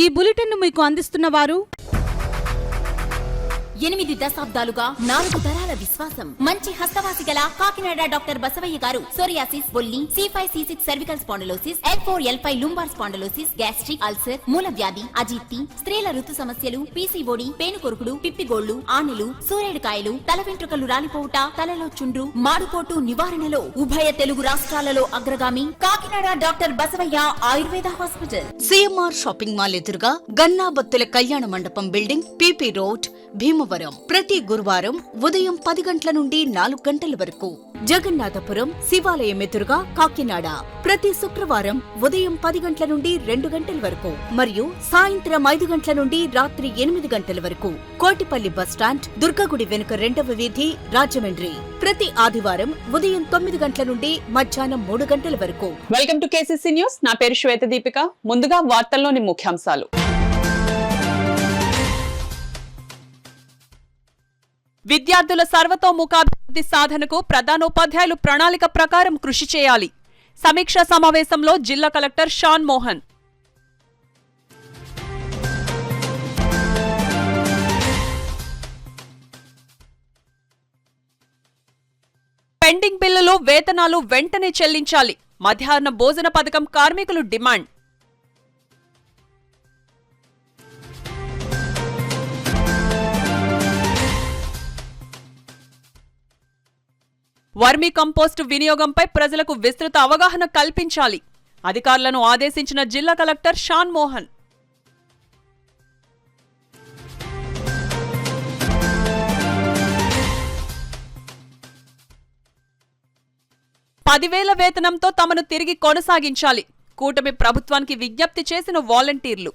ఈ బులెటిన్ను మీకు అందిస్తున్న వారు 8 దశాబ్దాలుగా 4 తరాల విశ్వాసం. మంచి హస్తవాసి గల కాకినాడ డాక్టర్ బసవయ్య గారు సోరియాసిస్, బొల్లి, C5, C6 cervical spondylosis, L4, L5 lumbar spondylosis, gastric ulcer, మూల వ్యాధి, అజీర్తి, స్త్రీల ఋతు సమస్యలు, PCOD, పేనుకొరుకుడు, పిప్పిగోళ్లు, ఆనెలు, సూరేడుకాయలు, తల వెంట్రుకలు రాలిపోవుట, తలలో చుండ్రు, మాడుకోటు నివారణలో ఉభయ తెలుగు రాష్ట్రాలలో అగ్రగామి Kakinada doctor Basavaiah Ayurveda hospital. CMR shopping mall ఎదురుగా గన్నాబత్తుల కళ్యాణ మండపం బిల్డింగ్, PP రోడ్, భీమవరం. ప్రతి గురువారం ఉదయం 10 గంటల నుండి 4 గంటల వరకు. జగన్నాథపురం శివాలయం ఎదురుగా కాకినాడ ప్రతి శుక్రవారం ఉదయం 10 గంటల నుండి 2 గంటల వరకు మరియు సాయంత్రం 5 గంటల నుండి రాత్రి 8 గంటల వరకు. కోటిపల్లి బస్టాండ్, దుర్గగుడి వెనుక 2వ వీధి, రాజమండ్రి. ప్రతి ఆదివారం ఉదయం 9 గంటల నుండి మధ్యాహ్నం 3 గంటల వరకు. Welcome to KCC news. నా పేరు శ్వేత దీపిక. ముందుగా వార్తల్లోని ముఖ్యాంశాలు. విద్యార్థుల సర్వతోముఖాభివృద్ధి సాధనకు ప్రధానోపాధ్యాయులు ప్రణాళిక ప్రకారం కృషి చేయాలి. సమీక్షా సమావేశంలో జిల్లా కలెక్టర్ షాన్ మోహన్. పెండింగ్ బిల్లులు, వేతనాలు వెంటనే చెల్లించాలి. మధ్యాహ్న భోజన పథకం కార్మికులు డిమాండ్. వర్మీ కంపోస్టు వినియోగంపై ప్రజలకు విస్తృత అవగాహన కల్పించాలి. అధికారులను ఆదేశించిన జిల్లా కలెక్టర్ షాన్ మోహన్. పదివేల వేతనంతో తమను తిరిగి కొనసాగించాలి. కూటమి ప్రభుత్వానికి విజ్ఞప్తి చేసిన వాలంటీర్లు.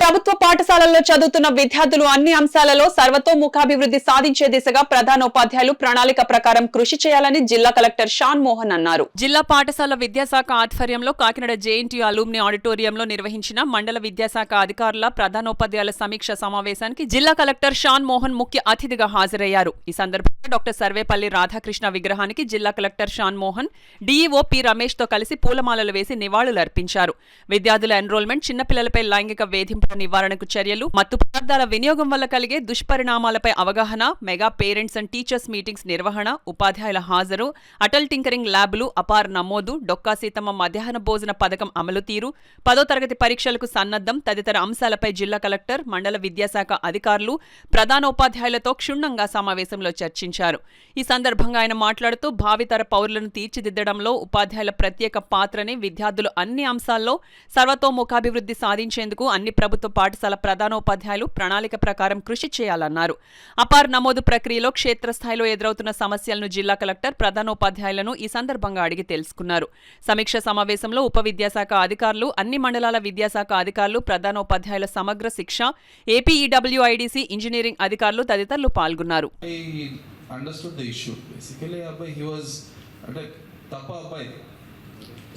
ప్రభుత్వ పాఠశాలల్లో చదువుతున్న విద్యార్థులు అన్ని అంశాలలో సర్వతోముఖాభివృద్ధి సాధించే దిశగా ప్రధానోపాధ్యాయులు ప్రణాళిక ప్రకారం కృషి చేయాలని జిల్లా కలెక్టర్ షాన్ మోహన్ అన్నారు. జిల్లా పాఠశాల విద్యాశాఖ ఆధ్వర్యంలో కాకినాడ JNTU అలూమ్ని ఆడిటోరియంలో నిర్వహించిన మండల విద్యాశాఖ అధికారుల ప్రధానోపాధ్యాయుల సమీక్ష సమావేశానికి జిల్లా కలెక్టర్ షాన్ మోహన్ ముఖ్య అతిథిగా హాజరయ్యారు. ఈ సందర్భంగా డాక్టర్ సర్వేపల్లి రాధాకృష్ణ విగ్రహానికి జిల్లా collector Shan Mohan DEO P Ramesh తో కలిసి పూలమాలలు వేసి నివాళులర్పించారు. విద్యార్థుల ఎన్రోల్మెంట్, చిన్నపిల్లలపై లైంగిక వేధింపుల నివారణకు చర్యలు, మత్తు పదార్థాల వినియోగం వల్ల కలిగే దుష్పరిణామాలపై అవగాహన, mega parents and teachers meetings నిర్వహణ, ఉపాధ్యాయుల హాజరు, అటల్ టింకరింగ్ ల్యాబ్లు, అపార్ నమోదు, డొక్కా సీతమ్మ మధ్యాహ్న భోజన పథకం అమలు తీరు, 10వ తరగతి పరీక్షలకు సన్నద్ధం తదితర అంశాలపై జిల్లా కలెక్టర్, మండల విద్యాశాఖ అధికారులు, ప్రధానోపాధ్యాయులతో క్షుణ్ణంగా సమావేశంలో చర్చించారు. ఈ సందర్భంగా ఆయన మాట్లాడుతూ భావితర పౌరులను తీర్చిదిద్దడంలో ఉపాధ్యాయుల ప్రత్యేక పాత్రని, విద్యార్థులు అన్ని అంశాల్లో సర్వతోముఖాభివృద్ధి సాధించేందుకు అన్ని ప్రభుత్వ పాఠశాల ప్రధానోపాధ్యాయులు ప్రణాళిక ప్రకారం కృషి చేయాలన్నారు. అపార్ నమోదు ప్రక్రియలో క్షేత్రస్థాయిలో ఎదురవుతున్న సమస్యలను జిల్లా కలెక్టర్ ప్రధానోపాధ్యాయులను ఈ సందర్భంగా అడిగి తెలుసుకున్నారు. సమీక్ష సమావేశంలో ఉప విద్యాశాఖ అధికారులు, అన్ని మండలాల విద్యాశాఖ అధికారులు, ప్రధానోపాధ్యాయుల సమగ్ర శిక్ష, APEWIDC ఇంజనీరింగ్ అధికారులు తదితరులు పాల్గొన్నారు.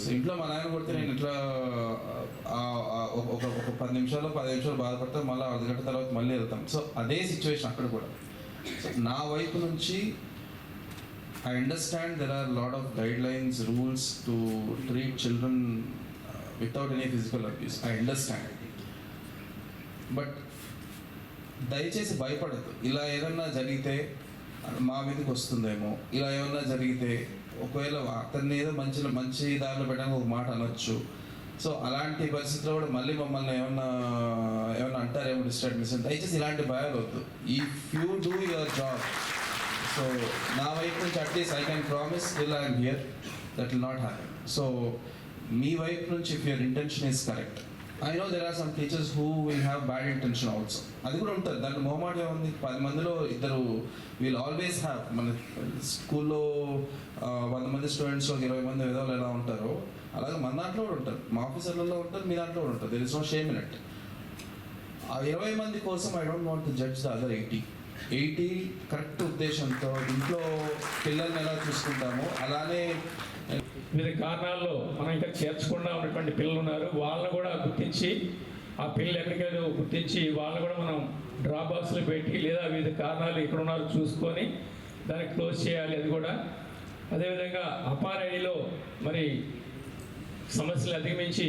సో ఇంట్లో మా నాయన కొడితే నేను ఇట్లా ఒక 10 నిమిషాలు 15 నిమిషాలు బాధపడతాం, మళ్ళీ అర్ధగంట తర్వాత మళ్ళీ వెళ్తాం. సో అదే సిచ్యువేషన్ అక్కడ కూడా. సో నా వైపు నుంచి I understand there are lot of guidelines, rules to treat children without any physical abuse. I understand. But దయచేసి భయపడద్దు. ఇలా ఏదన్నా జరిగితే మా మీదకి వస్తుందేమో, ఇలా ఏమన్నా జరిగితే ఒకవేళ అతన్ని ఏదో మంచి దారిలో పెట్టడానికి ఒక మాట అనొచ్చు. సో అలాంటి పరిస్థితుల్లో కూడా మళ్ళీ మమ్మల్ని ఏమన్నా అంటారేమో, డిస్టర్బెన్స్. దయచేసి ఇలాంటి భయాలు వద్దు. If you do your job, so నా వైపు నుంచి at least I can promise till I'm here that will not happen. So మీ వైపు నుంచి if your intention is correct. I know there are some teachers who will have bad intention also. అది కూడా ఉంటుంది. దాంట్లో మొహమాట ఏముంది? 10 మందిలో 2 విల్ ఆల్వేస్ హ్యావ్. మన స్కూల్లో 100 మంది స్టూడెంట్స్లో 20 మంది విధాలు ఎలా ఉంటారో అలాగే మన దాంట్లో కూడా ఉంటారు, మా ఆఫీసర్లలో ఉంటారు, మీ దాంట్లో కూడా ఉంటారు. There is no shame in it. ఆ 20 మంది కోసం I don't want to judge the other 80 correct ఉద్దేశంతో ఇంట్లో పిల్లల్ని ఎలా చూసుకుంటామో అలానే వివిధ కారణాల్లో మనం ఇంకా చేర్చకుండా ఉన్నటువంటి పిల్లలు ఉన్నారు. వాళ్ళని కూడా గుర్తించి, ఆ పిల్లలు ఎక్కడికైనా గుర్తించి వాళ్ళని కూడా మనం డ్రాప్ బాక్స్లో పెట్టి, లేదా వివిధ కారణాలు ఎక్కడ ఉన్నారో చూసుకొని దాన్ని క్లోజ్ చేయాలి. అది కూడా అదేవిధంగా అపార్ ఐడిలో మరి సమస్యలు అధిగమించి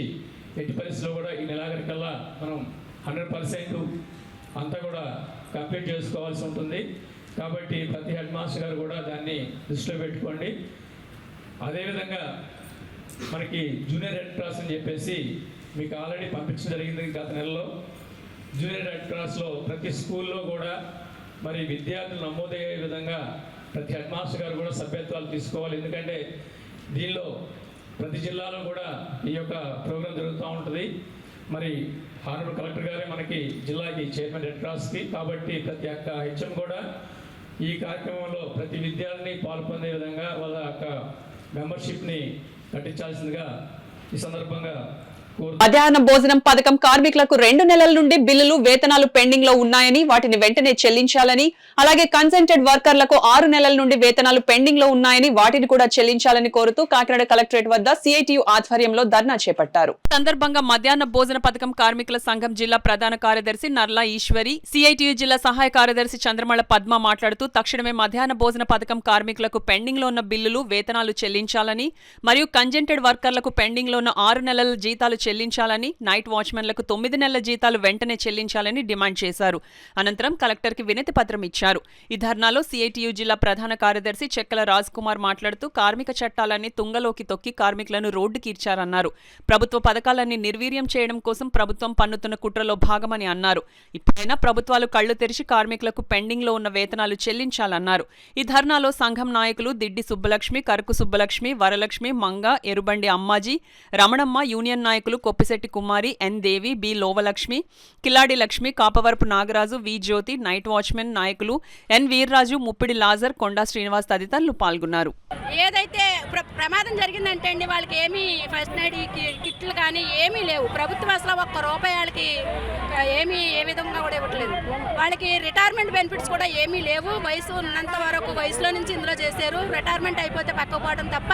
ఎట్టి పరిస్థితుల్లో కూడా ఈ నెలాఖరికల్లా మనం 100% అంతా కూడా కంప్లీట్ చేసుకోవాల్సి ఉంటుంది. కాబట్టి ప్రతి హెడ్ మాస్టర్ గారు కూడా దాన్ని దృష్టిలో పెట్టుకోండి. అదేవిధంగా మనకి జూనియర్ రెడ్ క్రాస్ అని చెప్పేసి మీకు ఆల్రెడీ పంపించడం జరిగింది గత నెలలో. జూనియర్ రెడ్ క్రాస్లో ప్రతి స్కూల్లో కూడా మరి విద్యార్థులు నమోదయ్యే విధంగా ప్రతి హెడ్ మాస్టర్ గారు కూడా సభ్యత్వాలు తీసుకోవాలి. ఎందుకంటే దీనిలో ప్రతి జిల్లాలో కూడా ఈ యొక్క ప్రోగ్రాం జరుగుతూ ఉంటుంది. మరి హానరబుల్ కలెక్టర్ గారే మనకి జిల్లాకి చైర్మన్ రెడ్ క్రాస్కి, కాబట్టి ప్రతి ఒక్క హెచ్ఎం కూడా ఈ కార్యక్రమంలో ప్రతి విద్యార్థిని పాల్పొందే విధంగా వాళ్ళ యొక్క మెంబర్షిప్ని కట్టించాల్సిందిగా ఈ సందర్భంగా మధ్యాహ్న భోజనం పథకం కార్మికులకు 2 నెలల నుండి బిల్లులు వేతనాలు పెండింగ్ లో ఉన్నాయని వాటిని వెంటనే చెల్లించాలని, అలాగే కన్సెంటెడ్ వర్కర్లకు 6 నెలల నుండి వేతనాలు పెండింగ్ లో ఉన్నాయని వాటిని కూడా చెల్లించాలని కోరుతూ కాకినాడ కలెక్టరేట్ వద్ద సిఐటియు ఆధ్వర్యంలో ధర్నా చేపట్టారు. సందర్భంగా మధ్యాహ్న భోజన పథకం కార్మికుల సంఘం జిల్లా ప్రధాన కార్యదర్శి నర్లా ఈశ్వరి, సిఐటియు జిల్లా సహాయ కార్యదర్శి చంద్రమల పద్మ మాట్లాడుతూ తక్షణమే మధ్యాహ్న భోజన పథకం కార్మికులకు పెండింగ్ లో ఉన్న బిల్లులు వేతనాలు చెల్లించాలని, మరియు కన్సెంటెడ్ వర్కర్లకు పెండింగ్ లో ఉన్న 6 నెలల జీతాలు చెల్లించాలని, నైట్ వాచ్మెన్లకు 9 నెలల జీతాలు వెంటనే చెల్లించాలని డిమాండ్ చేశారు. అనంతరం కలెక్టర్కి వినతి పత్రం ఇచ్చారు. ఈ ధర్నాలో సిఐటియు జిల్లా ప్రధాన కార్యదర్శి చెక్కల రాజ్ కుమార్ మాట్లాడుతూ కార్మిక చట్టాలన్నీ తుంగలోకి తొక్కి కార్మికులను రోడ్డుకీర్చారన్నారు. ప్రభుత్వ పథకాలన్నీ నిర్వీర్యం చేయడం కోసం ప్రభుత్వం పన్నుతున్న కుట్రలో భాగమని అన్నారు. ఇప్పుడైనా ప్రభుత్వాలు కళ్లు తెరిచి కార్మికులకు పెండింగ్ లో ఉన్న వేతనాలు చెల్లించాలన్నారు. ఈ ధర్నాలో సంఘం నాయకులు దిడ్డి సుబ్బలక్ష్మి, కరకు సుబ్బలక్ష్మి, వరలక్ష్మి, మంగ, ఎరుబండి అమ్మాజీ, రమణమ్మ, యూనియన్ నాయకులు కొప్పిశెట్టి కుమారి, ఎన్ దేవి, బి లోవలక్ష్మి, కిలాడి లక్ష్మి, కాపవరపు నాగరాజు, వి జ్యోతి, నైట్ వాచ్మెన్ నాయకులు ఎన్ వీర్రాజు, ముప్పిడి లాజర్, కొండా శ్రీనివాస్ తదితరులు పాల్గొన్నారు. ఏదైతే ప్రమాదం జరిగిందంటే అండి వాళ్ళకి ఏమీ ఫస్ట్ ఎయిడ్ కిట్లు కానీ ఏమీ లేవు. ప్రభుత్వం అసలు ₹1 వాళ్ళకి ఏమీ ఏ విధంగా కూడా ఇవ్వట్లేదు. వాళ్ళకి రిటైర్మెంట్ బెనిఫిట్స్ కూడా ఏమీ లేవు. వయసు ఉన్నంత వరకు వయసులో నుంచి ఇందులో చేశారు. రిటైర్మెంట్ అయిపోతే పక్కపోవడం తప్ప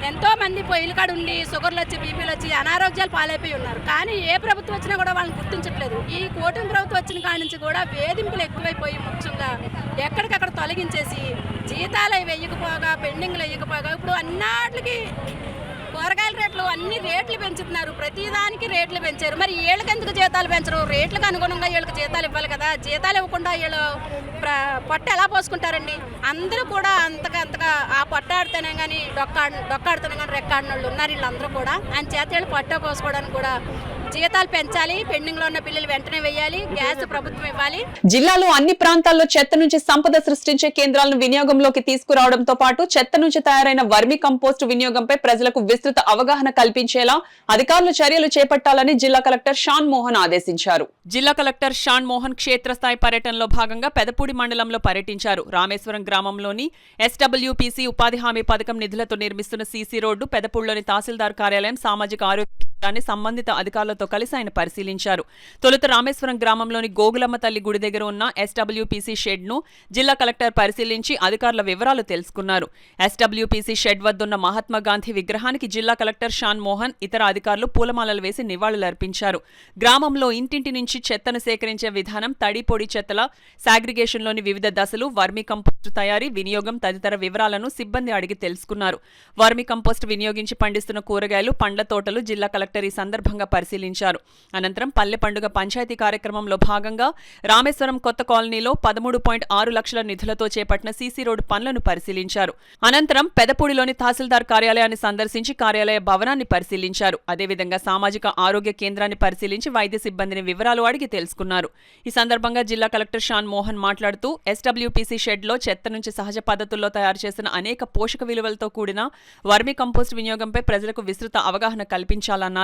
ఎంతో మంది పొయ్యిల కాడ ఉండి షుగర్లు వచ్చి, బీపీలు వచ్చి అనారోగ్యాలు పాలైపోయి ఉన్నారు. కానీ ఏ ప్రభుత్వం వచ్చినా కూడా వాళ్ళని గుర్తించట్లేదు. ఈ కూటమి ప్రభుత్వం వచ్చిన కాడి నుంచి కూడా వేధింపులు ఎక్కువైపోయి ముఖ్యంగా ఎక్కడికక్కడ తొలగించేసి జీతాలు వేయకపోగా, పెండింగ్లు వేయకపోగా ఇప్పుడు అన్నిటికి కూరగాయల రేట్లు అన్ని రేట్లు పెంచుతున్నారు. ప్రతిదానికి రేట్లు పెంచారు. మరి వీళ్ళకి ఎందుకు జీతాలు పెంచరు? రేట్లకు అనుగుణంగా వీళ్ళకి జీతాలు ఇవ్వాలి కదా. జీతాలు ఇవ్వకుండా వీళ్ళు పొట్ట ఎలా పోసుకుంటారండి? అందరూ కూడా అంతగా ఆ పొట్ట ఆడితేనే కానీ డొక్కాడుతూనే కానీ రెక్కాడిన వాళ్ళు ఉన్నారు. వీళ్ళందరూ కూడా అని చేత వీళ్ళు పొట్ట పోసుకోవడానికి కూడా జీతాలు పెంచాలి, పెండింగ్ లో ఉన్న బిల్లులు వెంటనే వేయాలి, గ్యాస్ ప్రభుత్వం ఇవ్వాలి. జిల్లాలో అన్ని ప్రాంతాల్లో చెత్త నుంచి సంపద సృష్టించే కేంద్రాలను వినియోగంలోకి తీసుకురావడంతో పాటు చెత్త నుంచి తయారైన వర్మి కంపోస్ట్ వినియోగంపై ప్రజలకు విస్తృత అవగాహన కల్పించేలా అధికారులు చర్యలు చేపట్టాలని జిల్లా కలెక్టర్ షాన్ మోహన్ ఆదేశించారు. జిల్లా కలెక్టర్ షాన్ మోహన్ క్షేత్రస్థాయి పర్యటనలో భాగంగా పెదపూడి మండలంలో పర్యటించారు. రామేశ్వరం గ్రామంలోని SWPC ఉపాధి హామీ పథకం నిధులతో నిర్మిస్తున్న సీసీ రోడ్డు, పెదపూడిలోని తహసీల్దార్ కార్యాలయం, సామాజిక ఆరోగ్య సంబంధిత అధికారులతో కలిసి ఆయన పరిశీలించారు. తొలుత రామేశ్వరం గ్రామంలోని గోగులమ్మ తల్లి గుడి దగ్గర ఉన్న SWPC షెడ్ ను జిల్లా కలెక్టర్ పరిశీలించి అధికారుల వివరాలు తెలుసుకున్నారు. SWPC షెడ్ వద్దున్న మహాత్మా గాంధీ విగ్రహానికి జిల్లా కలెక్టర్ షాన్ మోహన్ ఇతర అధికారులు పూలమాలలు వేసి నివాళులర్పించారు. గ్రామంలో ఇంటింటి నుంచి చెత్తను సేకరించే విధానం, తడి పొడి చెత్తల సాగ్రిగేషన్లోని వివిధ దశలు, వర్మి కంపోస్టు తయారీ, వినియోగం తదితర వివరాలను సిబ్బంది అడిగి తెలుసుకున్నారు. వర్మి కంపోస్ట్ వినియోగించి పండిస్తున్న కూరగాయలు, పండ్ల తోటలు జిల్లా కలెక్టర్ ఈ సందర్భంగా పరిశీలించారు. అనంతరం పల్లె పండుగ పంచాయతీ కార్యక్రమంలో భాగంగా రామేశ్వరం కొత్త కాలనీలో 13.6 లక్షల నిధులతో చేపట్టిన సీసీ రోడ్డు పనులను పరిశీలించారు. అనంతరం పెదపూడిలోని తహసీల్దార్ కార్యాలయాన్ని సందర్శించి కార్యాలయ భవనాన్ని పరిశీలించారు. అదేవిధంగా సామాజిక ఆరోగ్య కేంద్రాన్ని పరిశీలించి వైద్య సిబ్బందిని వివరాలు అడిగి తెలుసుకున్నారు. ఈ సందర్భంగా జిల్లా కలెక్టర్ షాన్ మోహన్ మాట్లాడుతూ SWPC షెడ్ లో చెత్త నుంచి సహజ పద్ధతుల్లో తయారు చేసిన అనేక పోషక విలువలతో కూడిన వర్మి కంపోస్ట్ వినియోగంపై ప్రజలకు విస్తృత అవగాహన కల్పించాలన్నారు.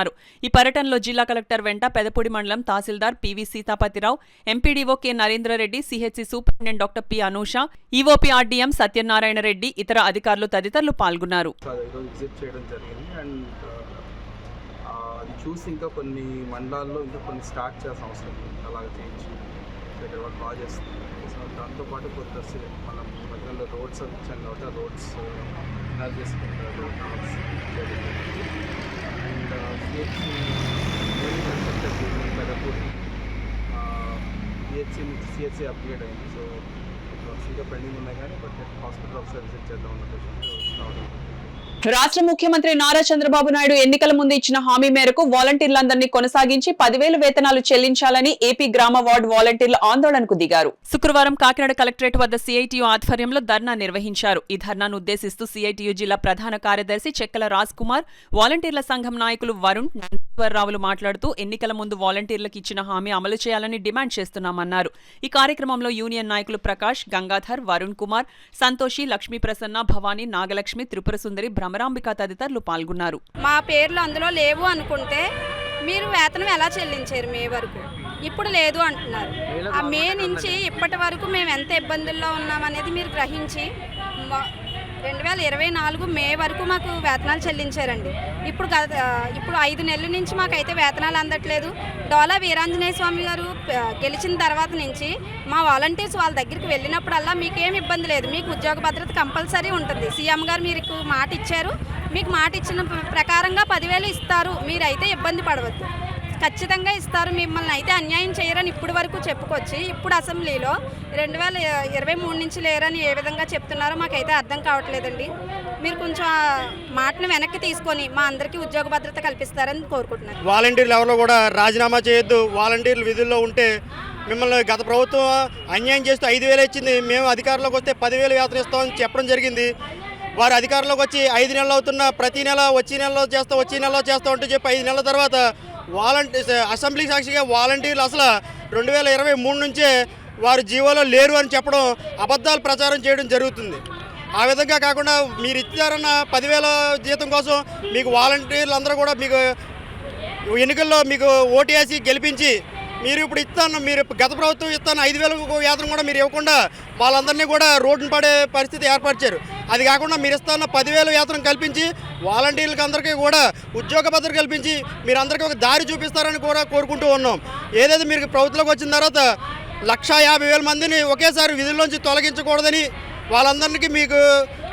ఈ పర్యటనలో జిల్లా కలెక్టర్ వెంట పెదపూడి మండలం tahsildar PV Seethapathirao, MPDO K Narendrareddy, CHC superintendent doctor P Anusha, EOPRDM Satyanarayana Reddy, ఇతర అధికారులు తదితరులు పాల్గొన్నారు. చూసి ఇంకా కొన్ని మండలాల్లో ఇంకా కొన్ని స్టార్ట్ చేయాల్సిన అవసరం అలాగే చేయించి ఇక్కడ వాళ్ళు బాగా చేస్తుంది. సో దాంతోపాటు కొత్త మనం మధ్యలో రోడ్స్ అని ఇచ్చాం కాబట్టి ఆ రోడ్స్ ఎనర్జీ చేసుకుంటారు. అండ్ పెదపూడి PHC నుంచి CHC అప్గ్రేడ్ అయింది. సో రిపోర్ట్స్ ఇంకా పెండింగ్ ఉన్నాయి కానీ బట్ హాస్పిటల్ ఒకసారి విజిట్ చేద్దాం అన్న పేషెంట్ రావడం. రాష్ట్ర ముఖ్యమంత్రి నారా చంద్రబాబు నాయుడు ఎన్నికల ముందు ఇచ్చిన హామీ మేరకు వాలంటీర్లందరినీ కొనసాగించి 10,000 వేతనాలు చెల్లించాలని ఏపీ గ్రామ వార్డు వాలంటీర్లు ఆందోళనకు దిగారు. శుక్రవారం కాకినాడ కలెక్టరేట్ వద్ద సిఐటియు ఆధ్వర్యంలో ధర్నా నిర్వహించారు. ఈ ధర్నాను ఉద్దేశిస్తూ సిఐటియు జిల్లా ప్రధాన కార్యదర్శి చెక్కల రాజ్ కుమార్, వాలంటీర్ల సంఘం నాయకులు వరుణ్, నందీశ్వరరావులు మాట్లాడుతూ ఎన్నికల ముందు వాలంటీర్లకు ఇచ్చిన హామీ అమలు చేయాలని డిమాండ్ చేస్తున్నామన్నారు. ఈ కార్యక్రమంలో యూనియన్ నాయకులు ప్రకాష్, గంగాధర్, వరుణ్ కుమార్, సంతోషి, లక్ష్మీ ప్రసన్న, భవానీ, నాగలక్ష్మి, త్రిపుర సుందరి, భ్రమరాంబిక తదితరులు పాల్గొన్నారు. మా పేర్లు అందులో లేవు అనుకుంటే మీరు వేతనం ఎలా చెల్లించారు మే వరకు? ఇప్పుడు లేదు అంటున్నారు. ఆ మే నుంచి ఇప్పటి వరకు మేము ఎంత ఇబ్బందుల్లో ఉన్నామనేది మీరు గ్రహించి 2024 మే వరకు మాకు వేతనాలు చెల్లించారండి. ఇప్పుడు 5 నెలల నుంచి మాకైతే వేతనాలు అందట్లేదు. డోలా వీరాంజనేయ స్వామి గారు గెలిచిన తర్వాత నుంచి మా వాలంటీర్స్ వాళ్ళ దగ్గరికి వెళ్ళినప్పుడల్లా మీకేం ఇబ్బంది లేదు, మీకు ఉద్యోగ భద్రత కంపల్సరీ ఉంటుంది. సీఎం గారు మీకు మాట ఇచ్చారు, మీకు మాట ఇచ్చిన ప్రకారంగా 10,000 ఇస్తారు, మీరైతే ఇబ్బంది పడవద్దు, ఖచ్చితంగా ఇస్తారు, మిమ్మల్ని అయితే అన్యాయం చేయరని ఇప్పుడు వరకు చెప్పుకొచ్చి ఇప్పుడు అసెంబ్లీలో 2023 నుంచి లేరని ఏ విధంగా చెప్తున్నారో మాకైతే అర్థం కావట్లేదండి. మీరు కొంచెం మాటను వెనక్కి తీసుకొని మా అందరికీ ఉద్యోగ భద్రత కల్పిస్తారని కోరుకుంటున్నారు. వాలంటీర్లు ఎవరో కూడా రాజీనామా చేయొద్దు, వాలంటీర్లు విధుల్లో ఉంటే మిమ్మల్ని గత ప్రభుత్వం అన్యాయం చేస్తూ 5,000 ఇచ్చింది, మేము అధికారంలోకి వస్తే 10,000 వేతనం ఇస్తామని చెప్పడం జరిగింది. వారు అధికారంలోకి వచ్చి 5 నెలలు అవుతున్న ప్రతి నెల వచ్చే నెలలో చేస్తాం అంటూ చెప్పి 5 నెలల తర్వాత అసెంబ్లీ సాక్షిగా వాలంటీర్లు అసలు 2023 నుంచే వారు జీవోలో లేరు అని చెప్పడం, అబద్ధాలు ప్రచారం చేయడం జరుగుతుంది. ఆ విధంగా కాకుండా మీరు ఇచ్చారన్న 10,000 జీతం కోసం మీకు వాలంటీర్లు అందరూ కూడా మీకు ఎన్నికల్లో మీకు ఓటేసి గెలిపించి మీరు ఇప్పుడు మీరు గత ప్రభుత్వం 5,000 వేతనం కూడా మీరు ఇవ్వకుండా వాళ్ళందరినీ కూడా రోడ్డున పడే పరిస్థితి ఏర్పరిచారు. అది కాకుండా మీరు ఇస్తున్న 10,000 వేతనం కల్పించి వాలంటీర్లకు అందరికీ కూడా ఉద్యోగ భద్రత కల్పించి మీరు అందరికీ ఒక దారి చూపిస్తారని కూడా కోరుకుంటూ ఉన్నాం. ఏదైతే మీరు ప్రభుత్వంలోకి వచ్చిన తర్వాత 150,000 మందిని ఒకేసారి విధుల్లోంచి తొలగించకూడదని వాళ్ళందరికీ మీకు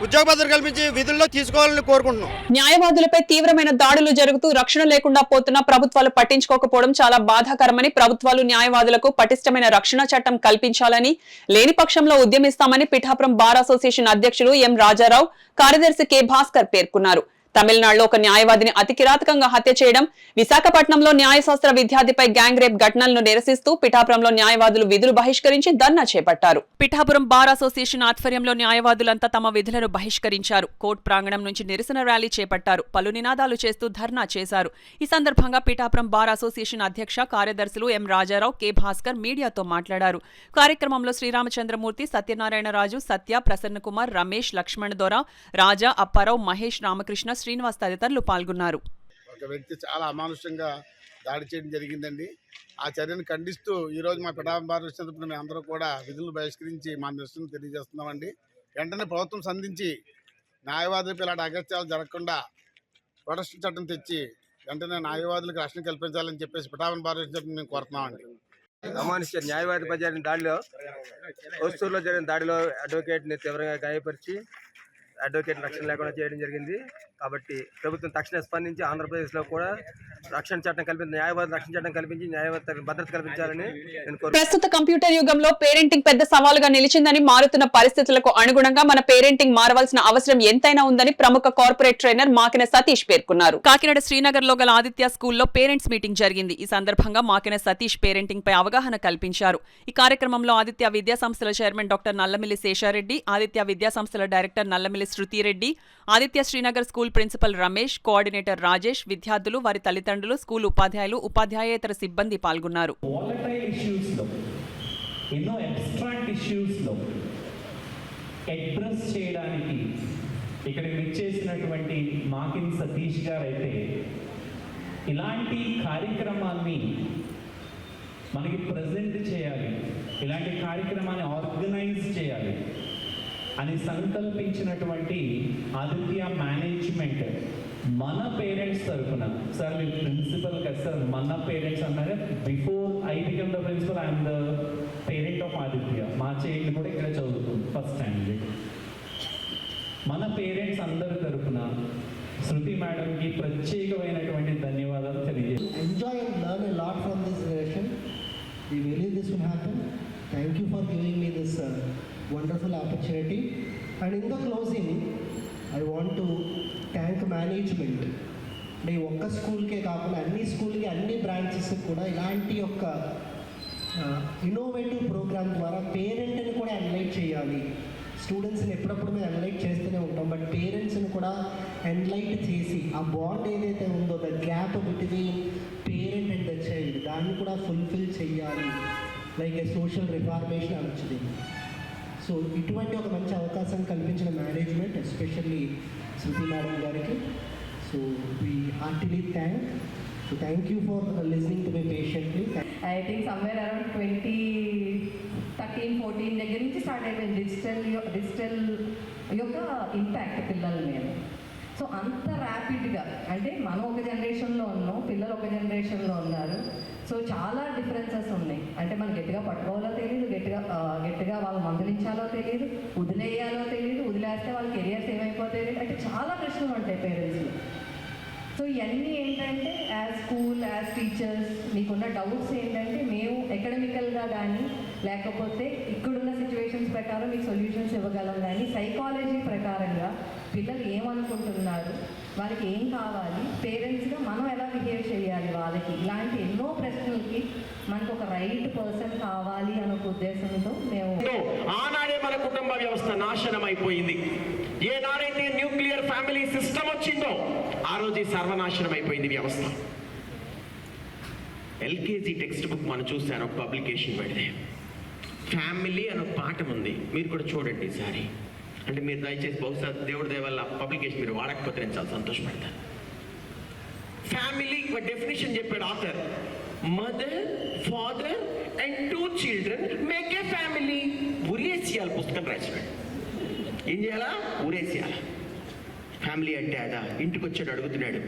ఉద్యోగ భద్రత కల్పించి విధుల్లో తీసుకోవాలని కోరుకుంటున్నాం. న్యాయవాదులపై తీవ్రమైన దాడులు జరుగుతూ రక్షణ లేకుండా పోతున్న ప్రభుత్వాలు పట్టించుకోకపోవడం చాలా బాధాకరమని, ప్రభుత్వాలు న్యాయవాదులకు పటిష్టమైన రక్షణ చట్టం కల్పించాలని, లేని పక్షంలో ఉద్యమిస్తామని పిఠాపురం బార్ అసోసియేషన్ అధ్యక్షులు ఎం రాజారావు, కార్యదర్శి కె భాస్కర్ పేర్కొన్నారు. తమిళనాడులో ఒక న్యాయవాదిని అతి కిరాతకంగా హత్య చేయడం, విశాఖపట్నంలో న్యాయశాస్త్ర విద్యార్థిపై గ్యాంగ్ రేప్ ఘటనలను నిరసిస్తూ పిఠాపురంలో న్యాయవాదులు విధులు బహిష్కరించి ధర్నా చేపట్టారు. పిఠాపురం బార్ అసోసియేషన్ ఆధ్వర్యంలో న్యాయవాదులంతా తమ విధులను బహిష్కరించారు. కోర్టు ప్రాంగణం నుంచి నిరసన ర్యాలీ చేపట్టారు. పలు నినాదాలు చేస్తూ ధర్నా చేశారు. ఈ సందర్భంగా పిఠాపురం బార్ అసోసియేషన్ అధ్యక్ష కార్యదర్శులు ఎం రాజారావు, కె భాస్కర్ మీడియాతో మాట్లాడారు. కార్యక్రమంలో శ్రీరామచంద్రమూర్తి, సత్యనారాయణరాజు, సత్య, ప్రసన్న కుమార్, రమేష్, లక్ష్మణ్ దొర, రాజా, అప్పారావు, మహేష్, రామకృష్ణ, శ్రీనివాస్ తదితరులు పాల్గొన్నారు. ఒక వ్యక్తి చాలా అమానుషంగా దాడి చేయడం జరిగిందండి. ఆ చర్యను ఖండిస్తూ ఈరోజు మా పిఠాపురం బార్ వచ్చినప్పుడు మేము అందరూ కూడా విధులను బహిష్కరించి మా నిరసన తెలియజేస్తున్నామండి. వెంటనే ప్రభుత్వం సంధించి న్యాయవాదులకు ఇలాంటి అగత్యాలు జరగకుండా ప్రొటెక్షన్ చట్టం తెచ్చి వెంటనే న్యాయవాదులకు రక్షణ కల్పించాలని చెప్పేసి పిఠాపురం బార్ వచ్చినప్పుడు మేము కోరుతున్నామండి. అమానుష్య న్యాయవాదిపై జరిగిన దాడిలో వస్తువుల్లో జరిగిన దాడిలో అడ్వకేట్ని తీవ్రంగా గాయపరిచి అడ్వకేట్ రక్షణ లేకుండా చేయడం జరిగింది. కాబట్టి ప్రభుత్వం తక్షణ స్పందించి ఆంధ్రప్రదేశ్లో కూడా రక్షణ చట్టం కల్పించి న్యాయవాద రక్షణ చట్టం కల్పించి న్యాయవాద భద్రత కల్పించాలని నేను కోరుతున్నాను. ప్రస్తుత కంప్యూటర్ యుగంలో పేరెంటింగ్ పెద్ద సవాలుగా నిలిచిందని, మారుతున్న పరిస్థితులకు అనుగుణంగా మన పేరెంటింగ్ మారవలసిన అవసరం ఎంతైనా ఉందని ప్రముఖ కార్పొరేట్ ట్రైనర్ మాకిన సతీష్ పేర్కొన్నారు. కాకినాడ శ్రీనగర్ లో గల ఆదిత్య స్కూల్లో పేరెంట్స్ మీటింగ్ జరిగింది. ఈ సందర్భంగా మాకిన సతీష్ పేరెంటింగ్ పై అవగాహన కల్పించారు. ఈ కార్యక్రమంలో ఆదిత్య విద్యా సంస్థల చైర్మన్ డాక్టర్ నల్లమిల్లి శేషారెడ్డి, ఆదిత్య విద్యా సంస్థల director Nallamilli Shruthireddy, Aditya Srinagar school principal Ramesh, coordinator Rajesh, విద్యార్థులు, వారి తల్లిదండ్రులు, స్కూల్ ఉపాధ్యాయులు, ఉపాధ్యాయేతర సిబ్బంది పాల్గొన్నారు. ఎన్నో అబ్స్ట్రాక్ట్ ఇష్యూస్లో అడ్రస్ చేయడానికి ఇక్కడ విచ్చేసినటువంటి మాకిన్ సతీష్ గారు అయితే ఇలాంటి కార్యక్రమాన్ని మనకి ప్రజెంట్ చేయాలి, ఇలాంటి కార్యక్రమాన్ని ఆర్గనైజ్ చేయాలి అని సంకల్పించినటువంటి ఆదిత్య మేనేజ్మెంట్ మన పేరెంట్స్ తరఫున, సార్ మీరు ప్రిన్సిపల్ కదా సార్, మన పేరెంట్స్ అన్నారు. Before I become the principal I'm the parent of Aditya. మా చైల్డ్ కూడా ఇక్కడ చదువుతుంది, ఫస్ట్ స్టాండర్డ్. మన పేరెంట్స్ అందరి తరఫున శృతి మేడంకి ప్రత్యేకమైనటువంటి ధన్యవాదాలు తెలియజేస్తాను. Enjoy and learn a lot from this relation. We believe this will happen. Thank you for giving me this wonderful opportunity. And in the closing, I want to thank management. అంటే ఒక్క స్కూల్కే కాకుండా అన్ని స్కూల్కి అన్ని బ్రాంచెస్కి కూడా ఇలాంటి ఒక ఇన్నోవేటివ్ ప్రోగ్రామ్ ద్వారా పేరెంట్ని కూడా ఎన్లైట్ చేయాలి. స్టూడెంట్స్ని ఎప్పుడప్పుడు మేము ఎన్లైట్ చేస్తూనే ఉంటాం, బట్ పేరెంట్స్ని కూడా ఎన్లైట్ చేసి ఆ బాండ్ ఏదైతే ఉందో the gap between parent and the child దాన్ని కూడా ఫుల్ఫిల్ చేయాలి, లైక్ ఏ సోషల్ రిఫార్మేషన్ అనొచ్చుది. సో ఇటువంటి ఒక మంచి అవకాశం కల్పించిన మేనేజ్మెంట్ ఎస్పెషల్లీ శృతి మేడం గారికి so we heartily thank you for listening to me patiently. I think somewhere around 2013-14 దగ్గర నుంచి స్టార్ట్ అయిపోయింది డిజిటల్ యొక్క ఇంపాక్ట్ పిల్లల మీద. సో అంత ర్యాపిడ్గా అంటే మనం ఒక జనరేషన్లో ఉన్నాం, పిల్లలు ఒక జనరేషన్లో ఉన్నారు. సో చాలా డిఫరెన్సెస్ ఉన్నాయి. అంటే మనం గట్టిగా పట్టుకోవాలో తెలియదు, గట్టిగా వాళ్ళు మందలించాలో తెలియదు, వదిలేయాలో తెలియదు, వదిలేస్తే వాళ్ళ కెరియర్స్ ఏమైపోతాయి అంటే చాలా ప్రశ్నలు ఉంటాయి పేరెంట్స్లో. సో ఇవన్నీ ఏంటంటే యాజ్ స్కూల్ యాజ్ టీచర్స్ మీకున్న డౌట్స్ ఏంటంటే మేము ఎకడమికల్గా కానీ లేకపోతే ఇక్కడున్న సిచ్యువేషన్స్ ప్రకారం మీకు సొల్యూషన్స్ ఇవ్వగలం, కానీ సైకాలజీ ప్రకారంగా పిల్లలు ఏమనుకుంటున్నారు, వాళ్ళకి ఏం కావాలి, పేరెంట్స్గా మనం ఎలా బిహేవ్ చేయాలి వాళ్ళకి, ఇలాంటి ఎన్నో ప్రశ్నలకి మనకు ఒక రైట్ పర్సన్ కావాలి అనే ఒక ఉద్దేశంతో మేము ఆనాడే మన కుటుంబ వ్యవస్థ నాశనం అయిపోయింది. ఏనాడైతే న్యూక్లియర్ ఫ్యామిలీ సిస్టమ్ వచ్చిందో ఆ రోజు సర్వనాశనం అయిపోయింది వ్యవస్థ. ఎల్కేజీ టెక్స్ట్ బుక్ మనం చూసాను, ఒక పబ్లికేషన్ పెడితే ఫ్యామిలీ అని ఒక పాఠం ఉంది, మీరు కూడా చూడండి ఈసారి. అంటే మీరు దయచేసి బహుశా దేవుడి దయ వల్ల పబ్లికేషన్ మీరు వాడకపోతే నేను చాలా సంతోషపడతాను. ఫ్యామిలీ ఒక డెఫినేషన్ చెప్పాడు author, mother father and 2 children make a family. ఉరేసియాల పుస్తకం రాసినాడు. ఏం చేయాలా? ఊరేసేయాల. ఫ్యామిలీ అంటే అదా? ఇంటికి వచ్చాడు అడుగుతున్నాడు,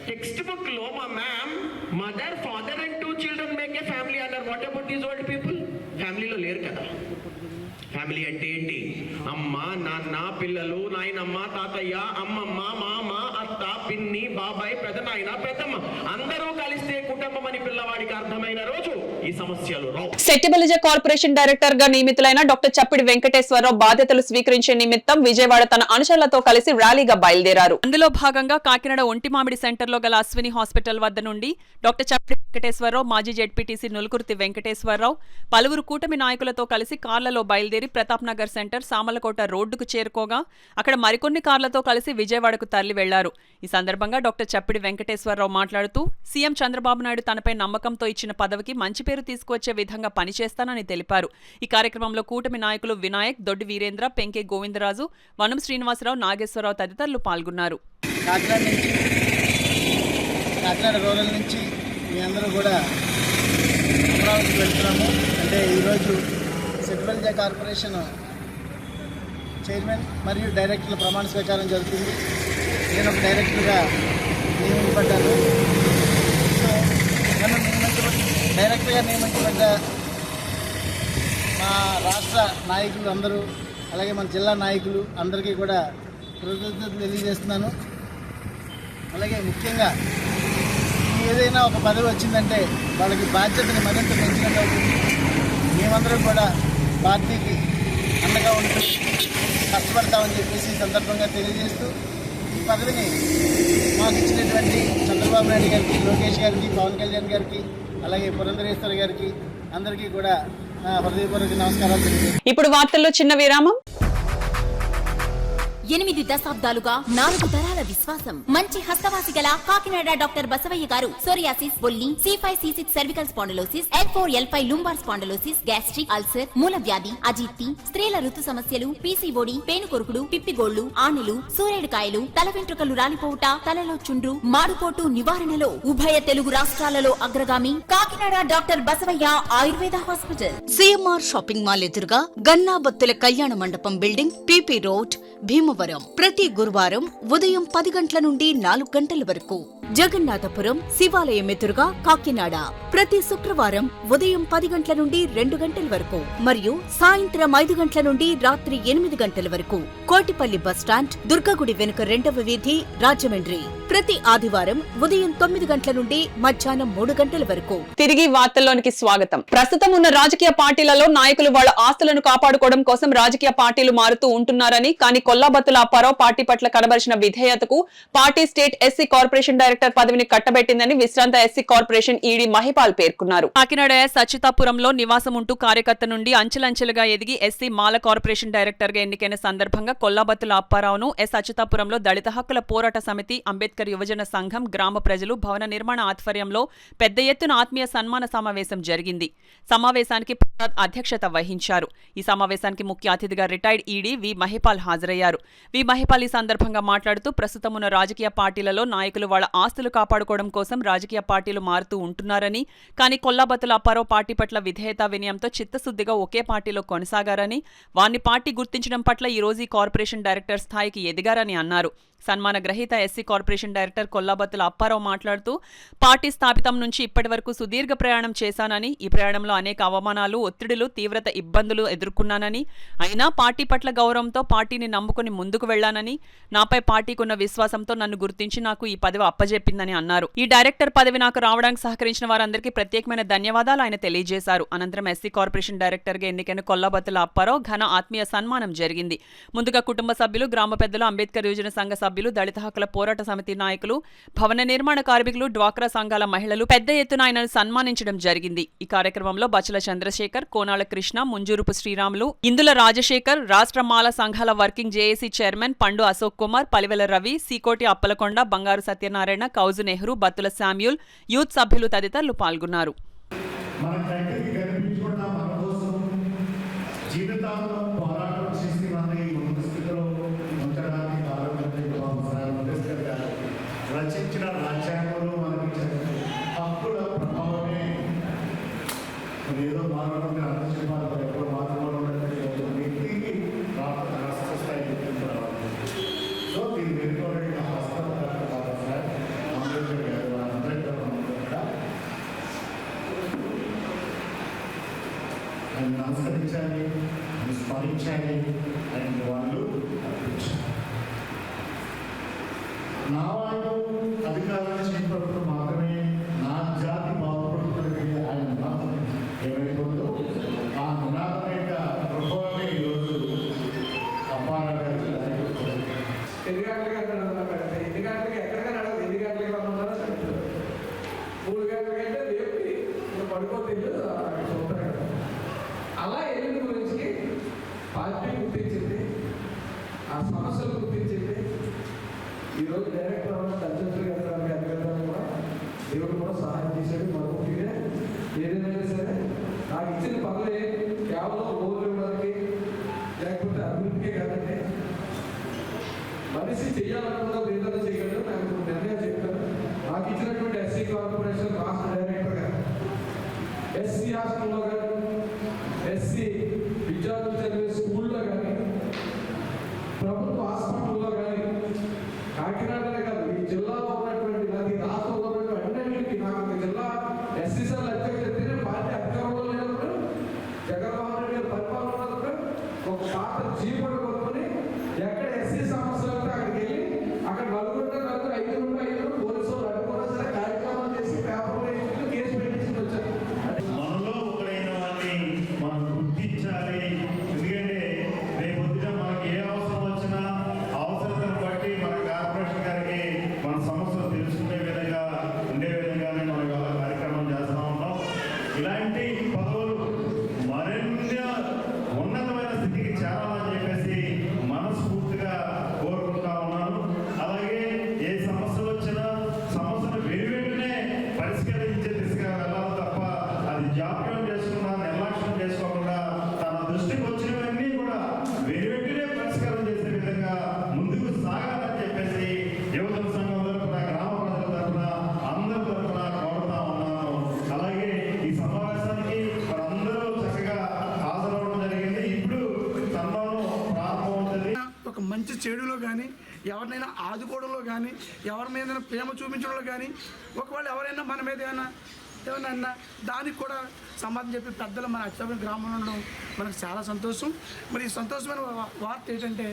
టెక్స్ట్ బుక్ లో మా ma'am mother father and 2 children make a family అన్నారు. What about these old people? ఫ్యామిలీలో లేరు కదా. ఫ్యామిలీ అంటే ఏంటి? అమ్మ నాన్న పిల్లలు నాయనమ్మ తాతయ్య అమ్మమ్మ మామ అత్త పిన్ని బాబాయ్ పెదనాయన పెద్దమ్మ అందరూ కలిస్తే కుటుంబం అని పిల్లవాడికి అర్థమైన రోజు ఈ సమస్యలు రావు. సెట్టిబలిజ కార్పొరేషన్ డైరెక్టర్ గా నియమితులైన డాక్టర్ చప్పిడి వెంకటేశ్వరరావు బాధ్యతలు స్వీకరించే నిమిత్తం విజయవాడ తన అనుచరులతో కలిసి ర్యాలీగా బయలుదేరారు. అందులో భాగంగా కాకినాడ ఒంటిమామిడి సెంటర్ లో గల అశ్విని హాస్పిటల్ వద్ద నుండి డాక్టర్ చప్పిడి వెంకటేశ్వరరావు, మాజీ జెడ్పీటీసీ నులుకుర్తి వెంకటేశ్వరరావు పలువురు కూటమి నాయకులతో కలిసి కార్లలో బయలుదేరి ప్రతాప్ నగర్ సెంటర్ సామలకోట రోడ్డుకు చేరుకోగా అక్కడ మరికొన్ని కార్లతో కలిసి విజయవాడకు తరలి వెళ్లారు. ఈ సందర్భంగా డాక్టర్ చప్పిడి వెంకటేశ్వరరావు మాట్లాడుతూ సీఎం చంద్రబాబు నాయుడు తనపై నమ్మకంతో ఇచ్చిన పదవికి మంచి పేరు తీసుకువచ్చే విధంగా పనిచేస్తానని తెలిపారు. ఈ కార్యక్రమంలో కూటమి నాయకులు వినాయక్, దొడ్డి వీరేంద్ర, పెంకే గోవిందరాజు, వనం శ్రీనివాసరావు, నాగేశ్వరరావు తదితరులు పాల్గొన్నారు. కాకినాడ రూరల్ నుంచి మీ అందరూ కూడా అమరావతికి వెళ్తున్నాము. అంటే ఈరోజు సెట్టిబలిజ కార్పొరేషన్ చైర్మన్ మరియు డైరెక్టర్ల ప్రమాణ స్వీకారం జరుగుతుంది. నేను ఒక డైరెక్టర్గా నియమించబడ్డాను. సో నన్ను డైరెక్టర్గా నియమించబడ్డ మా రాష్ట్ర నాయకులు అందరూ అలాగే మన జిల్లా నాయకులు అందరికీ కూడా కృతజ్ఞతలు తెలియజేస్తున్నాను. అలాగే ముఖ్యంగా ఏదైనా ఒక పదవి వచ్చిందంటే వాళ్ళకి బాధ్యతని మరింత పెంచినట్టు అవుతుంది. మేమందరం కూడా పార్టీకి అండగా ఉంటూ కష్టపడతామని చెప్పేసి ఈ సందర్భంగా తెలియజేస్తూ ఈ పదవిని మాకు ఇచ్చినటువంటి చంద్రబాబు నాయుడు గారికి, లోకేష్ గారికి, పవన్ కళ్యాణ్ గారికి అలాగే పురంధరేశ్వరి గారికి అందరికీ కూడా హృదయపూర్వక నమస్కారాలు తెలియజేస్తాను. ఇప్పుడు వార్తల్లో చిన్న విరామం. 8 దశాబ్దాలుగా 4 తరాల విశ్వాసం. మంచి హస్తవాసి గల కాకినాడ డాక్టర్ బసవయ్య గారు సోరియాసిస్, బొల్లి, C5-C6 cervical spondylosis, L4-L5 lumbar spondylosis, gastric ulcer, మూల వ్యాధి, అజీర్తి, స్త్రీల ఋతు సమస్యలు, PCOD, పేనుకొరుకుడు, పిప్పిగోళ్లు, ఆనెలు, సూరేడుకాయలు, తల వెంట్రుకలు రాలిపోవుట, తలలో చుండ్రు, మాడుకోటు నివారణలో ఉభయ తెలుగు రాష్ట్రాలలో అగ్రగామి Kakinada doctor Basavaiah Ayurveda hospital. CMR shopping mall ఎదురుగా గన్నాబత్తుల కళ్యాణ మండపం బిల్డింగ్, PP రోడ్, భీమవరం. ప్రతి గురువారం ఉదయం 10 గంటల నుండి 4 గంటల వరకు. జగన్నాథపురం శివాలయం ఎదురుగా కాకినాడ ప్రతి శుక్రవారం ఉదయం 10 గంటల నుండి 2 గంటల వరకు మరియు సాయంత్రం 5 గంటల నుండి రాత్రి 8 గంటల వరకు. కోటిపల్లి బస్టాండ్, దుర్గగుడి వెనుక 2వ వీధి, రాజమండ్రి. ప్రతి ఆదివారం ఉదయం 9 గంటల నుండి మధ్యాహ్నం 3 గంటల వరకు. తిరిగి వార్తల్లోనికి స్వాగతం. ప్రస్తుతం ఉన్న రాజకీయ పార్టీలలో నాయకులు వాళ్ళ ఆస్తులను కాపాడుకోవడం కోసం రాజకీయ పార్టీలు మారుతూ ఉంటున్నారని, కానీ కొల్లాబత్తుల అప్పారావు పార్టీ పట్ల కనబరిచిన విధేయతకు party state SC corporation director పదవిని కట్టబెట్టిందని విశ్రాంత ఎస్సీ కార్పొరేషన్ ఈడీ మహిపాల్ పేర్కొన్నారు. కాకినాడ సచ్చితాపురంలో నివాసం ఉంటూ కార్యకర్త నుండి అంచెలంచెలుగా ఎదిగి ఎస్సీ మాల కార్పొరేషన్ డైరెక్టర్ గా ఎన్నికైన సందర్భంగా కొల్లాబత్తుల అప్పారావును అచ్యుతాపురంలో దళిత హక్కుల పోరాట సమితి, అంబేద్కర్ యువజన సంఘం, గ్రామ ప్రజలు, భవన నిర్మాణ ఆధ్వర్యంలో పెద్ద ఎత్తున ఆత్మీయ సన్మాన సమావేశం జరిగింది. సమావేశానికి ప్రసాద్ అధ్యక్షత వహించారు. ఈ సమావేశానికి ముఖ్య అతిథిగా రిటైర్డ్ ఈడీ వి మహిపాల్ హాజరయ్యారు. వి మహిపాల్ ఈ సందర్భంగా మాట్లాడుతూ ప్రస్తుతం ఉన్న రాజకీయ పార్టీలలో నాయకులు వాళ్ళ ఆస్తులు కాపాడుకోవడం కోసం రాజకీయ పార్టీలు మారుతూ ఉంటున్నారని, కానీ కొల్లాబత్తుల అప్పారావు పార్టీ పట్ల విధేయత వినయంతో చిత్తశుద్ధిగా ఒకే పార్టీలో కొనసాగారని, వారిని పార్టీ గుర్తించడం పట్ల ఈ రోజు ఈ కార్పొరేషన్ డైరెక్టర్ స్థాయికి ఎదిగారని అన్నారు. సన్మాన గ్రహీత SC corporation director Kollabattula Apparao మాట్లాడుతూ పార్టీ స్థాపితం నుంచి ఇప్పటి వరకు సుదీర్ఘ ప్రయాణం చేశానని, ఈ ప్రయాణంలో అనేక అవమానాలు, ఒత్తిడులు, తీవ్రత ఇబ్బందులు ఎదుర్కొన్నానని, అయినా పార్టీ పట్ల గౌరవంతో పార్టీని నమ్ముకుని ముందుకు వెళ్లానని, నాపై పార్టీకున్న విశ్వాసంతో నన్ను గుర్తించి నాకు ఈ పదవి అప్పజెప్పిందని అన్నారు. ఈ డైరెక్టర్ పదవి నాకు రావడానికి సహకరించిన వారందరికీ ప్రత్యేకమైన ధన్యవాదాలు ఆయన తెలియజేశారు. అనంతరం ఎస్సీ కార్పొరేషన్ డైరెక్టర్ గా ఎన్నికైన కొల్లాబత్తుల అప్పారావు ఘన ఆత్మీయ సన్మానం జరిగింది. ముందుగా కుటుంబ సభ్యులు, గ్రామ పెద్దలు, అంబేద్కర్ యువజన సంఘ సభ్యులు, దళిత హక్కుల పోరాట సమితి నాయకులు, భవన నిర్మాణ కార్మికులు, డ్వాక్రా సంఘాల మహిళలు పెద్ద ఎత్తున ఆయనను సన్మానించడం జరిగింది. ఈ కార్యక్రమంలో బచల చంద్రశేఖర్, కోనాల కృష్ణ, ముంజూరుపు శ్రీరాములు, ఇందుల రాజశేఖర్, రాష్ట్ర మాల సంఘాల వర్కింగ్ జేఏసీ చైర్మన్ పండు అశోక్ కుమార్, పలివెల రవి, సీకోటి అప్పలకొండ, బంగారు సత్యనారాయణ, కౌజు నెహ్రూ, బత్తుల శామ్యూల్, యూత్ సభ్యులు తదితరులు పాల్గొన్నారు. రచించిన రాజ్యాంగంలో మనకి హక్కుల ప్రభావమే ఏదో మానవుడిని అర్థం చెప్పాలి, ఎప్పుడు మానవుడు వ్యక్తికి రాష్ట్ర స్థాయి గుర్తింపు రావాలి. సో దీన్ని వెనుకోవడానికి హస్తపడాలి సార్ అంబేద్కర్ గారు, అంబేద్కర్ కూడా ఆయన నమస్కరించాలి, ఆయన స్మరించాలి, ఆయన వాళ్ళు అర్పించాలి. నా వాళ్ళు అధికారాన్ని చేపడుతూ మాత్రమే నా జాతి బాగుపడుతుంది ఆయన నినాదం ఏమైపోతుందో ఆ నినాదం యొక్క ప్రభావమే ఈరోజు అప్పారావు గారు ఎన్ని గంటలకి ఎక్కడికైనా నడవదు, ఎన్ని గంటలకి రమ్మంటారో చెప్తారు. 3 గంటలకంటే రేపు పడుకోతే చూస్తారు. అలా ఎల్లుండి గురించి పార్టీ గుర్తించింది, ఆ సమస్యలు గుర్తించింది. ఈరోజు డైరెక్టర్ అధ్యక్షులు గారు కూడా దేవుడు కూడా సహాయం చేశాడు. మరొకటిగా ఏదైనా సరే నాకు ఇచ్చిన పనులే కేవలం ఓట్లు ఇవ్వడానికి లేకపోతే అభివృద్ధికే కాదండి, మనిషి చేయాలనుకున్నది ఏదైనా చేయగలరు. నాకు నిర్ణయం చెప్పాను. నాకు ఇచ్చినటువంటి ఎస్సీ కార్పొరేషన్ రాష్ట్ర డైరెక్టర్గా ఎస్సీ హాస్టల్లో కానీ, ఎస్సీ విద్యార్థులు చదివే స్కూల్లో కానీ, ప్రభుత్వ హాస్పిటల్లో కానీ, కాకినాడనే కాదు ఈ జిల్లాలో ఉన్నటువంటి ఈ రాష్ట్రంలో ఉన్నటువంటి అన్నింటికి నాకు జిల్లా ఎస్సీసీల అధ్యక్షుడు పార్టీ అధికారంలో లేనప్పుడు జగన్మోహన్ రెడ్డి గారు పరిపాలన ఉన్నప్పుడు ఒక పాత జీవోడు కొనుక్కొని ఎక్కడ ఎస్సీ సమస్యలు ఉంటే అక్కడికి వెళ్ళి అక్కడ 5 పోలీసు వాళ్ళు అడ్డుకున్నా సరే కార్యక్రమాలు చేసి పేపర్లో కేసు పెట్టించి వచ్చారు. మనలో ఒకరైన వారిని మనం గుర్తించాలి. ఎందుకంటే రేపు మనకి ఏ అవసరం వచ్చినా అవసరం బట్టి మన కార్పొరేషన్ గారికి మన సమస్యలు తెలుసుకునే విధంగా ఉండే విధంగానే మనం ఇవాళ కార్యక్రమం చేస్తూ ఉన్నాం. ఇలాంటి పదవులు మరిన్ని ఉన్నతమైన స్థితికి చేరాలని చెప్పేసి మనస్ఫూర్తిగా కోరుకుంటా ఉన్నాను. అలాగే ఏ సమస్యలు వచ్చినా సమస్యను వెంటనే పరిష్కరించే దిశగా వెళ్ళాలి తప్ప అది జాప్యం చేసుకున్నా నిర్లక్ష్యం చేసుకోకుండా తన దృష్టికి వచ్చినవన్నీ కూడా వెంటనే పరిష్కారం చేసే విధంగా ముందుకు సాగాలని చెప్పేసి యువజన సంఘం తరఫున, గ్రామ ప్రజల తరఫున, అందరి తరఫున కోరుతా ఉన్నాను. అలాగే ఈ సమావేశానికి అందరూ చక్కగా హాజరవడం జరిగింది. ఇప్పుడు సన్మానం ప్రారంభమవుతుంది. ఒక మంచి చెడులో కానీ, ఎవరినైనా ఆదుకోవడంలో కానీ, ఎవరి మీద ప్రేమ చూపించడంలో కానీ, ఒకవేళ ఎవరైనా మన మీద ఏమన్నా దానికి కూడా సమాధానం చెప్పి పెద్దలు మన అచ్చాపురం గ్రామంలో ఉండడం మనకు చాలా సంతోషం. మరి ఈ సంతోషమైన వార్త ఏంటంటే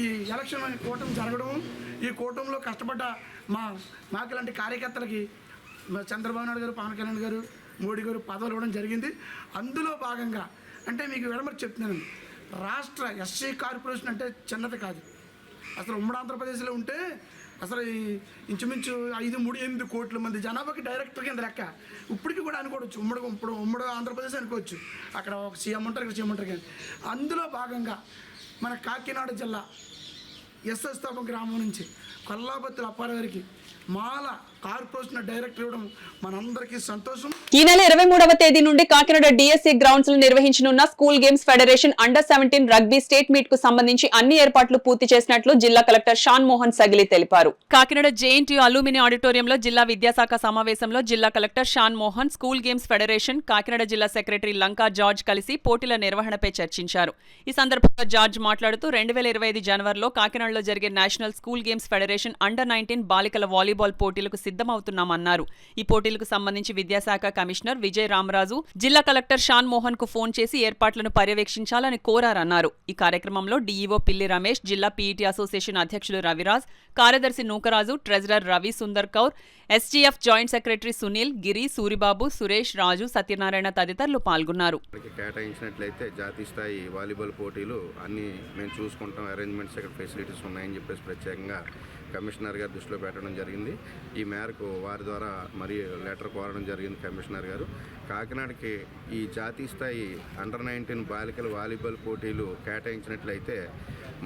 ఈ ఎలక్షన్ కూటమి జరగడం, ఈ కూటమిలో కష్టపడ్డ మాకులాంటి కార్యకర్తలకి చంద్రబాబు నాయుడు గారు, పవన్ కళ్యాణ్ గారు, మోడీ గారు పదవులు ఇవ్వడం జరిగింది. అందులో భాగంగా అంటే మీకు విడమరి చెప్తున్నాను, రాష్ట్ర ఎస్సీ కార్పొరేషన్ అంటే చిన్నది కాదు. అసలు ఉమ్మడి ఆంధ్రప్రదేశ్లో ఉంటే అసలు ఇంచుమించు 5-8 కోట్ల మంది జనాభాకి డైరెక్టర్ కింద లెక్క. ఇప్పటికీ కూడా అనుకోవచ్చు ఉమ్మడి ఆంధ్రప్రదేశ్ అనుకోవచ్చు. అక్కడ ఒక సీఎం ఉంటారు, ఇక్కడ సీఎం ఉంటారు. కానీ అందులో భాగంగా మన కాకినాడ జిల్లా ఎస్ఎస్తాపం గ్రామం నుంచి కొల్లాపత్తుల అప్పారావు గారికి మాల కార్పొరేషన్ డైరెక్టర్ ఇవ్వడం మనందరికీ సంతోషం. ఈ నెల 23వ తేదీ నుండి కాకినాడ డిఎస్సి గ్రౌండ్స్ లో నిర్వహించనున్న స్కూల్ గేమ్స్ ఫెడరేషన్ అండర్-17 రగ్బీ స్టేట్ మీట్ కు సంబంధించి అన్ని ఏర్పాట్లు పూర్తి చేసినట్లు జిల్లా కలెక్టర్ షాన్ మోహన్ సగిలి తెలిపారు. కాకినాడ జేఎన్టీయూ అలూమిని ఆడిటోరియంలో జిల్లా విద్యాశాఖ సమావేశంలో జిల్లా collector Shan Mohan, school games federation, Kakinada జిల్లా సెక్రటరీ లంకా జార్జ్ కలిసి పోటీల నిర్వహణపై చర్చించారు. ఈ సందర్భంగా జార్జ్ మాట్లాడుతూ 2025 జనవరిలో కాకినాడలో జరిగే national school games federation under-19 బాలికల వాలీబాల్ పోటీలకు సిద్ధమవుతున్నామన్నారు. ఈ పోటీలకు సంబంధించి విద్యాశాఖ కమిషనర్ విజయ్ రామరాజు జిల్లా కలెక్టర్ షాన్ మోహన్ కు ఫోన్ చేసి ఏర్పాట్లను పర్యవేక్షించాలని కోరారన్నారు. ఈ కార్యక్రమంలో డీఈఓ పిల్లి రమేష్, జిల్లా పీఈటీ అసోసియేషన్ అధ్యక్షులు రవిరాజ్, కార్యదర్శి Nookaraju, treasurer Ravi Sundar Kaur, STF joint secretary Sunil, Giri, Suribabu, Suresh, Raju, Satyanarayana తదితరులు పాల్గొన్నారు. కేటాయించినట్లయితే జాతీయ స్థాయి వాలీబాల్ పోటీలు అన్ని మేము చూసుకుంటాం, అరేంజ్మెంట్స్ ఇక్కడ ఫెసిలిటీస్ ఉన్నాయని చెప్పేసి ప్రత్యేకంగా కమిషనర్ గారు దృష్టిలో పెట్టడం జరిగింది. ఈ మేరకు వారి ద్వారా మరి లెటర్ కోరడం జరిగింది కమిషనర్ గారు. కాకినాడకి ఈ జాతీయ స్థాయి అండర్-19 బాలికల వాలీబాల్ పోటీలు కేటాయించినట్లయితే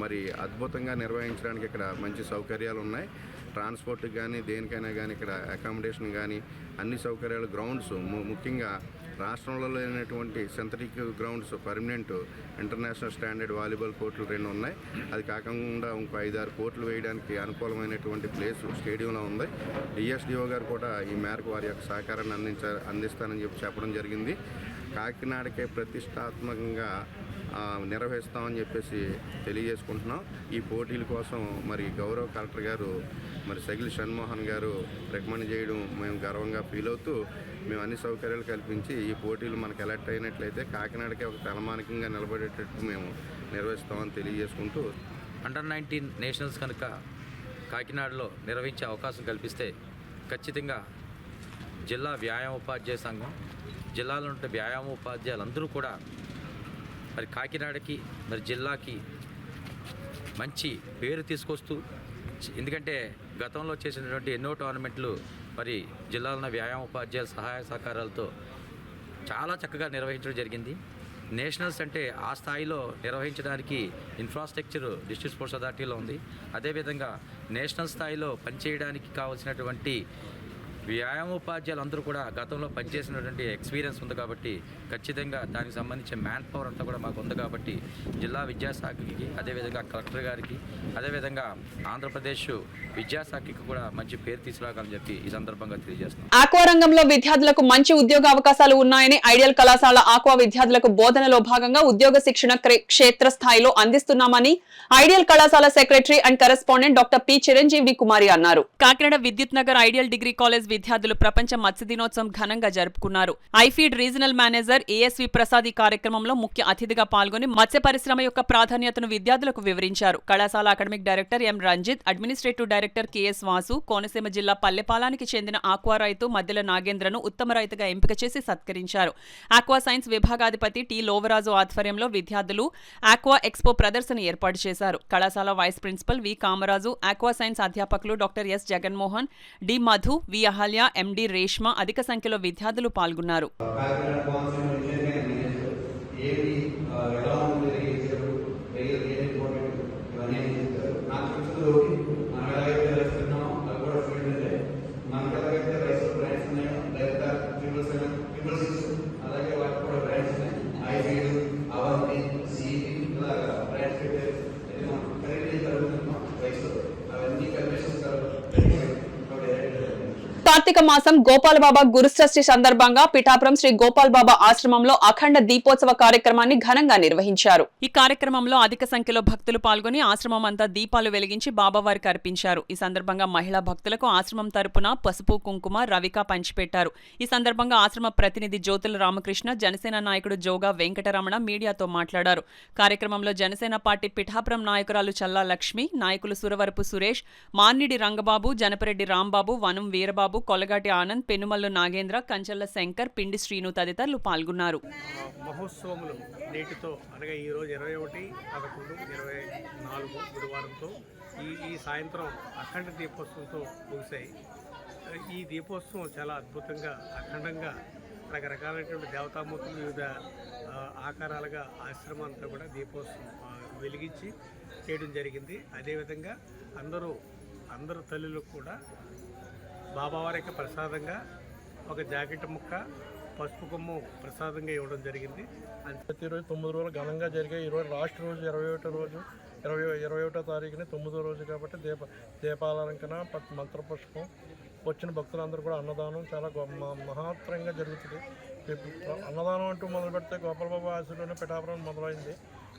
మరి అద్భుతంగా నిర్వహించడానికి ఇక్కడ మంచి సౌకర్యాలు ఉన్నాయి. ట్రాన్స్పోర్ట్కి కానీ దేనికైనా కానీ ఇక్కడ అకామిడేషన్ కానీ అన్ని సౌకర్యాలు, గ్రౌండ్స్ ముఖ్యంగా రాష్ట్రంలో లేనటువంటి synthetic grounds, permanent international standard volleyball కోర్టులు 2 ఉన్నాయి. అది కాకుండా ఇంకో 5-6 కోర్టులు వేయడానికి అనుకూలమైనటువంటి ప్లేస్ స్టేడియంలో ఉంది. డిఎస్డిఓ గారు కూడా ఈ మేరకు వారి యొక్క సహకారాన్ని అందిస్తానని చెప్పడం జరిగింది. కాకినాడకే ప్రతిష్టాత్మకంగా నిర్వహిస్తామని చెప్పేసి తెలియజేసుకుంటున్నాం. ఈ పోటీల కోసం మరి గౌరవ కలెక్టర్ గారు మరి సగిలి షణ్మోహన్ గారు రికమెండ్ చేయడం మేము గర్వంగా ఫీల్ అవుతూ మేము అన్ని సౌకర్యాలు కల్పించి ఈ పోటీలు మనకు ఎలక్ట్ అయినట్లయితే కాకినాడకే ఒక తలమానికంగా నిలబడేటట్టు మేము నిర్వహిస్తామని తెలియజేసుకుంటూ అండర్-19 నేషనల్స్ కనుక కాకినాడలో నిర్వహించే అవకాశం కల్పిస్తే ఖచ్చితంగా జిల్లా వ్యాయామ ఉపాధ్యాయ సంఘం, జిల్లాలో ఉండే వ్యాయామ ఉపాధ్యాయులందరూ కూడా మరి కాకినాడకి మరి జిల్లాకి మంచి పేరు తీసుకొస్తూ, ఎందుకంటే గతంలో చేసినటువంటి ఎన్నో టోర్నమెంట్లు మరి జిల్లాలో వ్యాయామ ఉపాధ్యాయుల సహాయ సహకారాలతో చాలా చక్కగా నిర్వహించడం జరిగింది. నేషనల్స్ అంటే ఆ స్థాయిలో నిర్వహించడానికి ఇన్ఫ్రాస్ట్రక్చర్ డిస్ట్రిక్ట్ స్పోర్ట్స్ అథారిటీలో ఉంది. అదేవిధంగా నేషనల్ స్థాయిలో పనిచేయడానికి కావాల్సినటువంటి వ్యాయామోపాధ్యాయులు అందరూ కూడా గతంలో పనిచేసినటువంటి ఎక్స్పీరియన్స్ ఉంది కాబట్టి ఖచ్చితంగా దానికి సంబంధించిన మ్యాన్ పవర్ అంతా కూడా మాకు ఉంది కాబట్టి జిల్లా విద్యాశాఖకి, అదేవిధంగా కలెక్టర్ గారికి, అదేవిధంగా ఆంధ్రప్రదేశ్ విద్యాశాఖకి కూడా మంచి పేరు తీసుకురావాలని చెప్పి ఈ సందర్భంగా తెలియజేస్తున్నాం. ఆక్వా రంగంలో విద్యార్థులకు మంచి ఉద్యోగ అవకాశాలు ఉన్నాయని ఐడియల్ కళాశాల ఆక్వా విద్యార్థులకు బోధనలో భాగంగా ఉద్యోగ శిక్షణ క్షేత్రస్థాయిలో అందిస్తున్నామని ఐడియల్ కళాశాల secretary and correspondent doctor P Chiranjeevi Kumari అన్నారు. కాకినాడ విద్యుత్ నగర్ ఐడియల్ డిగ్రీ కాలేజ్ విద్యార్థులు ప్రపంచ మత్స్య దినోత్సవం ఘనంగా జరుపుకున్నారు. ఐఫీడ్ రీజనల్ మేనేజర్ ఏఎస్వి ప్రసాద్ ఈ కార్యక్రమంలో ముఖ్య అతిథిగా పాల్గొని మత్స్య పరిశ్రమ యొక్క ప్రాధాన్యతను విద్యార్థులకు వివరించారు. కళాశాల academic director M Ranjit, administrative director KS Vasu, Konaseema జిల్లా పల్లెపాలానికి చెందిన ఆక్వా రైతు మద్దెల నాగేంద్రను ఉత్తమ రైతుగా ఎంపిక చేసి సత్కరించారు. ఆక్వా సైన్స్ విభాగాధిపతి టి లోవరాజు ఆధ్వర్యంలో విద్యార్థులు ఆక్వా ఎక్స్పో ప్రదర్శన ఏర్పాటు చేశారు. కళాశాల vice principal V Kamaraju, aqua science అధ్యాపకులు doctor S Jaganmohan, D Madhu, V Ahalya, MD Reshma అధిక సంఖ్యలో విద్యార్థులు పాల్గొన్నారు. కార్తీక మాసం గోపాలబాబా గురుషష్ఠి సందర్భంగా పిఠాపురం శ్రీ గోపాలబాబా ఆశ్రమంలో అఖండ దీపోత్సవ కార్యక్రమాన్ని ఘనంగా నిర్వహించారు. ఈ కార్యక్రమంలో అధిక సంఖ్యలో భక్తులు పాల్గొని ఆశ్రమం అంతా దీపాలు వెలిగించి బాబావారికి అర్పించారు. ఈ సందర్భంగా మహిళా భక్తులకు ఆశ్రమం తరపున పసుపు కుంకుమ రవిక పంచిపెట్టారు. ఈ సందర్భంగా ఆశ్రమ ప్రతినిధి జ్యోతుల రామకృష్ణ, జనసేన నాయకుడు జోగా వెంకటరమణ మీడియాతో మాట్లాడారు. కార్యక్రమంలో జనసేన పార్టీ పిఠాపురం నాయకురాలు చల్లా లక్ష్మి, నాయకులు సురవరపు సురేష్, మాన్నిడి రంగబాబు, జనపరెడ్డి రాంబాబు, వనం వీరబాబు, కొలగాటి ఆనంద్, పెనుమల్లు నాగేంద్ర, కంచల్ల శంకర్, పిండి శ్రీను తదితరులు పాల్గొన్నారు. మహోత్సవములు నేటితో అనగా ఈరోజు 21/11/24 గురువారంతో ఈ సాయంత్రం అఖండ దీపోత్సవంతో ముగిశాయి. ఈ దీపోత్సవం చాలా అద్భుతంగా అఖండంగా రకరకాలైనటువంటి దేవతామూర్తులు వివిధ ఆకారాలుగా ఆశ్రమం అంతా కూడా దీపోత్సవం వెలిగించి చేయడం జరిగింది. అదేవిధంగా అందరూ తల్లులకు కూడా బాబావారికి ప్రసాదంగా ఒక జాకెట్ ముక్క, పసుపు కొమ్ము ప్రసాదంగా ఇవ్వడం జరిగింది. ప్రతిరోజు 9 రోజులు ఘనంగా జరిగాయి. ఈరోజు లాస్ట్ రోజు 21వ తారీఖున 9వ రోజు కాబట్టి దీపాలంకరణ, మంత్రపుష్పం, వచ్చిన భక్తులందరూ కూడా అన్నదానం చాలా మహత్తరంగా జరుగుతుంది. అన్నదానం అంటూ మొదలు పెడితే గోపాలబాబా ఆశీర్లోనే పిఠాపురం మొదలైంది.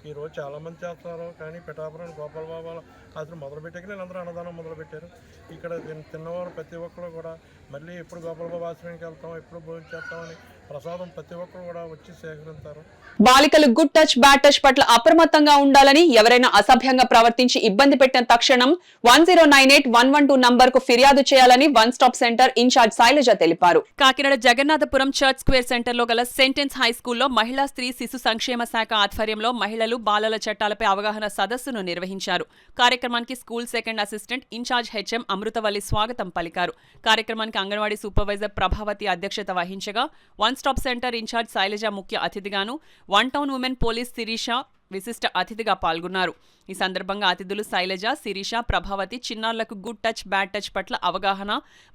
ఈరోజు చాలామంది చేస్తున్నారు, కానీ పిఠాపురం గోపాలబాబా ఆశీర్వాదం మొదలుపెట్టాక వీళ్ళందరూ అన్నదానం మొదలుపెట్టారు. ఇక్కడ తిన్నవారు ప్రతి ఒక్కరు కూడా మళ్ళీ ఎప్పుడు గోపాలబాబా ఆశ్రమానికి వెళ్తాం, ఎప్పుడు భోజనం చేస్తామని ప్రసాదం ప్రతి ఒక్కరు కూడా వచ్చి సేకరిస్తారు. బాలికలు గుడ్ టచ్ బ్యాడ్ టచ్ పట్ల అప్రమత్తంగా ఉండాలని, ఎవరైనా అసభ్యంగా ప్రవర్తించి ఇబ్బంది పెట్టిన తక్షణం 1098-112 నంబర్కు ఫిర్యాదు చేయాలని one stop centre incharge Sailaja తెలిపారు. కాకినాడ జగన్నాథపురం చర్చ్ స్క్వేర్ సెంటర్లో గల సెంటెన్స్ హై స్కూల్లో మహిళా స్త్రీ శిశు సంక్షేమ శాఖ ఆధ్వర్యంలో మహిళలు బాలల చట్టాలపై అవగాహన సదస్సును నిర్వహించారు. కార్యక్రమానికి school second assistant in charge HM Amruthavalli స్వాగతం పలికారు. కార్యక్రమానికి అంగన్వాడీ సూపర్వైజర్ ప్రభావతి అధ్యక్షత వహించగా one stop centre incharge Sailaja ముఖ్య అతిథిగాను, one town women police Sirisha విశిష్ట అతిథిగా పాల్గొన్నారు. ఈ సందర్భంగా అతిథులు శైలజ, శిరీష, ప్రభావతి చిన్నారులకు గుడ్ టచ్ బ్యాడ్ టచ్ పట్ల అవగాహన,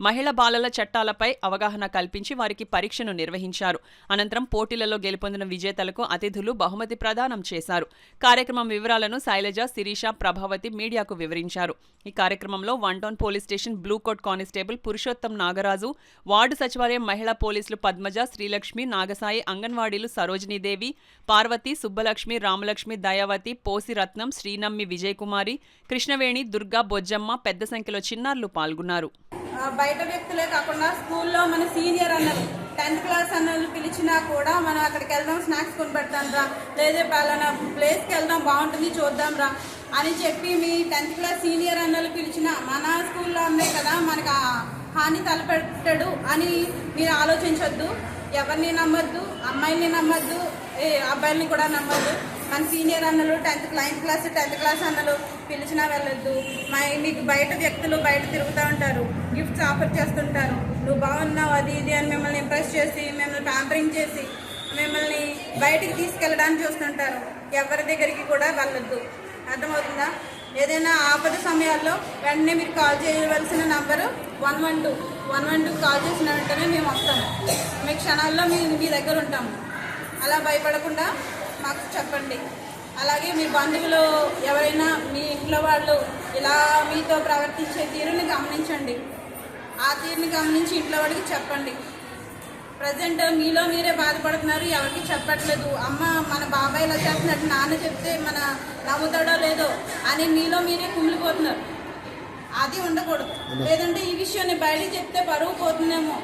మహిళ బాలల చట్టాలపై అవగాహన కల్పించి వారికి పరీక్షను నిర్వహించారు. అనంతరం పోటీలలో గెలుపొందిన విజేతలకు అతిథులు బహుమతి ప్రదానం చేశారు. కార్యక్రమం వివరాలను శైలజ, శిరీష, ప్రభావతి మీడియాకు వివరించారు. ఈ కార్యక్రమంలో one town police station blue coat constable Purushottam Nagaraju, ward సచివాలయం మహిళా పోలీసులు పద్మజ, శ్రీలక్ష్మి, నాగసాయి, అంగన్వాడీలు సరోజినీదేవి, పార్వతి, సుబ్బలక్ష్మి, రామలక్ష్మి, దయావతి, పోసి రత్నం, శ్రీనమ్మి, విజయకుమారి, కృష్ణవేణి, దుర్గా, బొజ్జమ్మ పెద్ద సంఖ్యలో చిన్నారులు పాల్గొన్నారు. బయట వ్యక్తులే కాకుండా స్కూల్లో మన సీనియర్ అన్నలు 10th క్లాస్ అన్నలు పిలిచినా కూడా మనం అక్కడికి వెళ్దాం, స్నాక్స్ కొని పెడతాం రా, లేదా పలానా ప్లేస్కి వెళ్దాం బాగుంటుంది చూద్దాం రా అని చెప్పి మీ 10th క్లాస్ సీనియర్ అన్నలు పిలిచిన మన స్కూల్లో అమ్మే కదా మనకు హాని తలపెట్టాడు అని మీరు ఆలోచించొద్దు. ఎవరిని నమ్మొద్దు, అమ్మాయిల్ని నమ్మొద్దు, అబ్బాయిల్ని కూడా నమ్మొద్దు. మన సీనియర్ అన్నలు 10th క్లాస్ అన్నలు పిలిచినా వెళ్ళొద్దు. మీకు బయట వ్యక్తులు బయట తిరుగుతూ ఉంటారు, గిఫ్ట్స్ ఆఫర్ చేస్తుంటారు, నువ్వు బాగున్నావు అది ఇది అని మిమ్మల్ని ఇంప్రెస్ చేసి, మిమ్మల్ని ప్యాంపరింగ్ చేసి, మిమ్మల్ని బయటికి తీసుకెళ్ళడానికి చూస్తుంటారు. ఎవరి దగ్గరికి కూడా వెళ్ళొద్దు. అర్థమవుతుందా? ఏదైనా ఆపద సమయాల్లో వెంటనే మీరు కాల్ చేయవలసిన నంబరు 112 కాల్ చేసిన వెంటనే మేము వస్తాము. మీ క్షణాల్లో మీ దగ్గర ఉంటాము. అలా భయపడకుండా మాకు చెప్పండి. అలాగే మీ బంధువులు ఎవరైనా మీ ఇంట్లో వాళ్ళు ఇలా మీతో ప్రవర్తించే తీరుని గమనించండి. ఆ తీరుని గమనించి ఇంట్లో వాళ్ళకి చెప్పండి. ప్రజెంట్ మీలో మీరే బాధపడుతున్నారు, ఎవరికి చెప్పట్లేదు. అమ్మ మన బాబాయ్ ఇలా చేస్తున్నట్టు నాన్న చెప్తే మన నమ్ముతాడో లేదో అని మీలో మీరే కుమిలిపోతున్నారు. అది ఉండకూడదు. లేదంటే ఈ విషయాన్ని బయటికి చెప్తే పరువు పోతుందేమో.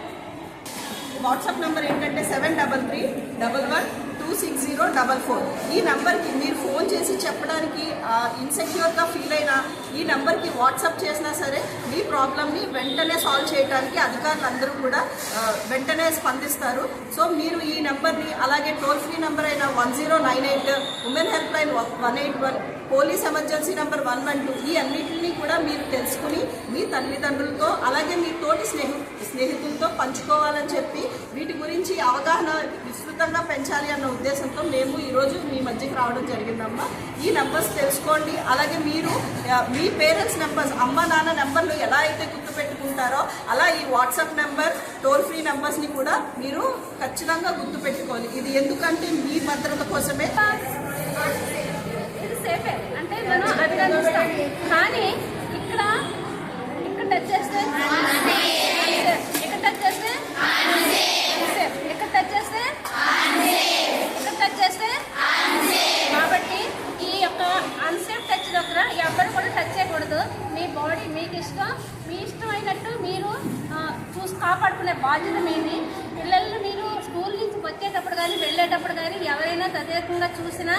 వాట్సాప్ నెంబర్ ఏంటంటే 7311260444. ఈ నెంబర్కి మీరు ఫోన్ చేసి చెప్పడానికి ఇన్సెక్యూర్గా ఫీల్ అయినా ఈ నెంబర్కి వాట్సాప్ చేసినా సరే మీ ప్రాబ్లమ్ని వెంటనే సాల్వ్ చేయడానికి అధికారులు అందరూ కూడా వెంటనే స్పందిస్తారు. సో మీరు ఈ నెంబర్ని, అలాగే టోల్ ఫ్రీ నెంబర్ అయిన 1098, women help line 181, police emergency number 112 ఈ అన్నింటినీ కూడా మీరు తెలుసుకుని మీ తల్లిదండ్రులతో అలాగే మీ తోటి స్నేహితులతో పంచుకోవాలని చెప్పి వీటి గురించి అవగాహన విస్తృతంగా పెంచాలి అన్న ఉద్దేశంతో మేము ఈరోజు మీ మధ్యకి రావడం జరిగిందమ్మా. ఈ నెంబర్స్ తెలుసుకోండి. అలాగే మీరు మీ పేరెంట్స్ నెంబర్స్, అమ్మ నాన్న నెంబర్లు ఎలా అయితే గుర్తుపెట్టుకుంటారో అలా ఈ వాట్సాప్ నెంబర్, టోల్ ఫ్రీ నెంబర్స్ని కూడా మీరు ఖచ్చితంగా గుర్తుపెట్టుకోవాలి. ఇది ఎందుకంటే మీ భద్రత కోసమే. ఇది సేఫే అంటే మనం అభినందిస్తాం, కానీ ఇక్కడ టచ్ చేస్తే బాధ్యత మీది. పిల్లల్ని మీరు స్కూల్ నుంచి వచ్చేటప్పుడు కానీ వెళ్ళేటప్పుడు కానీ ఎవరైనా తదేకంగా చూసినా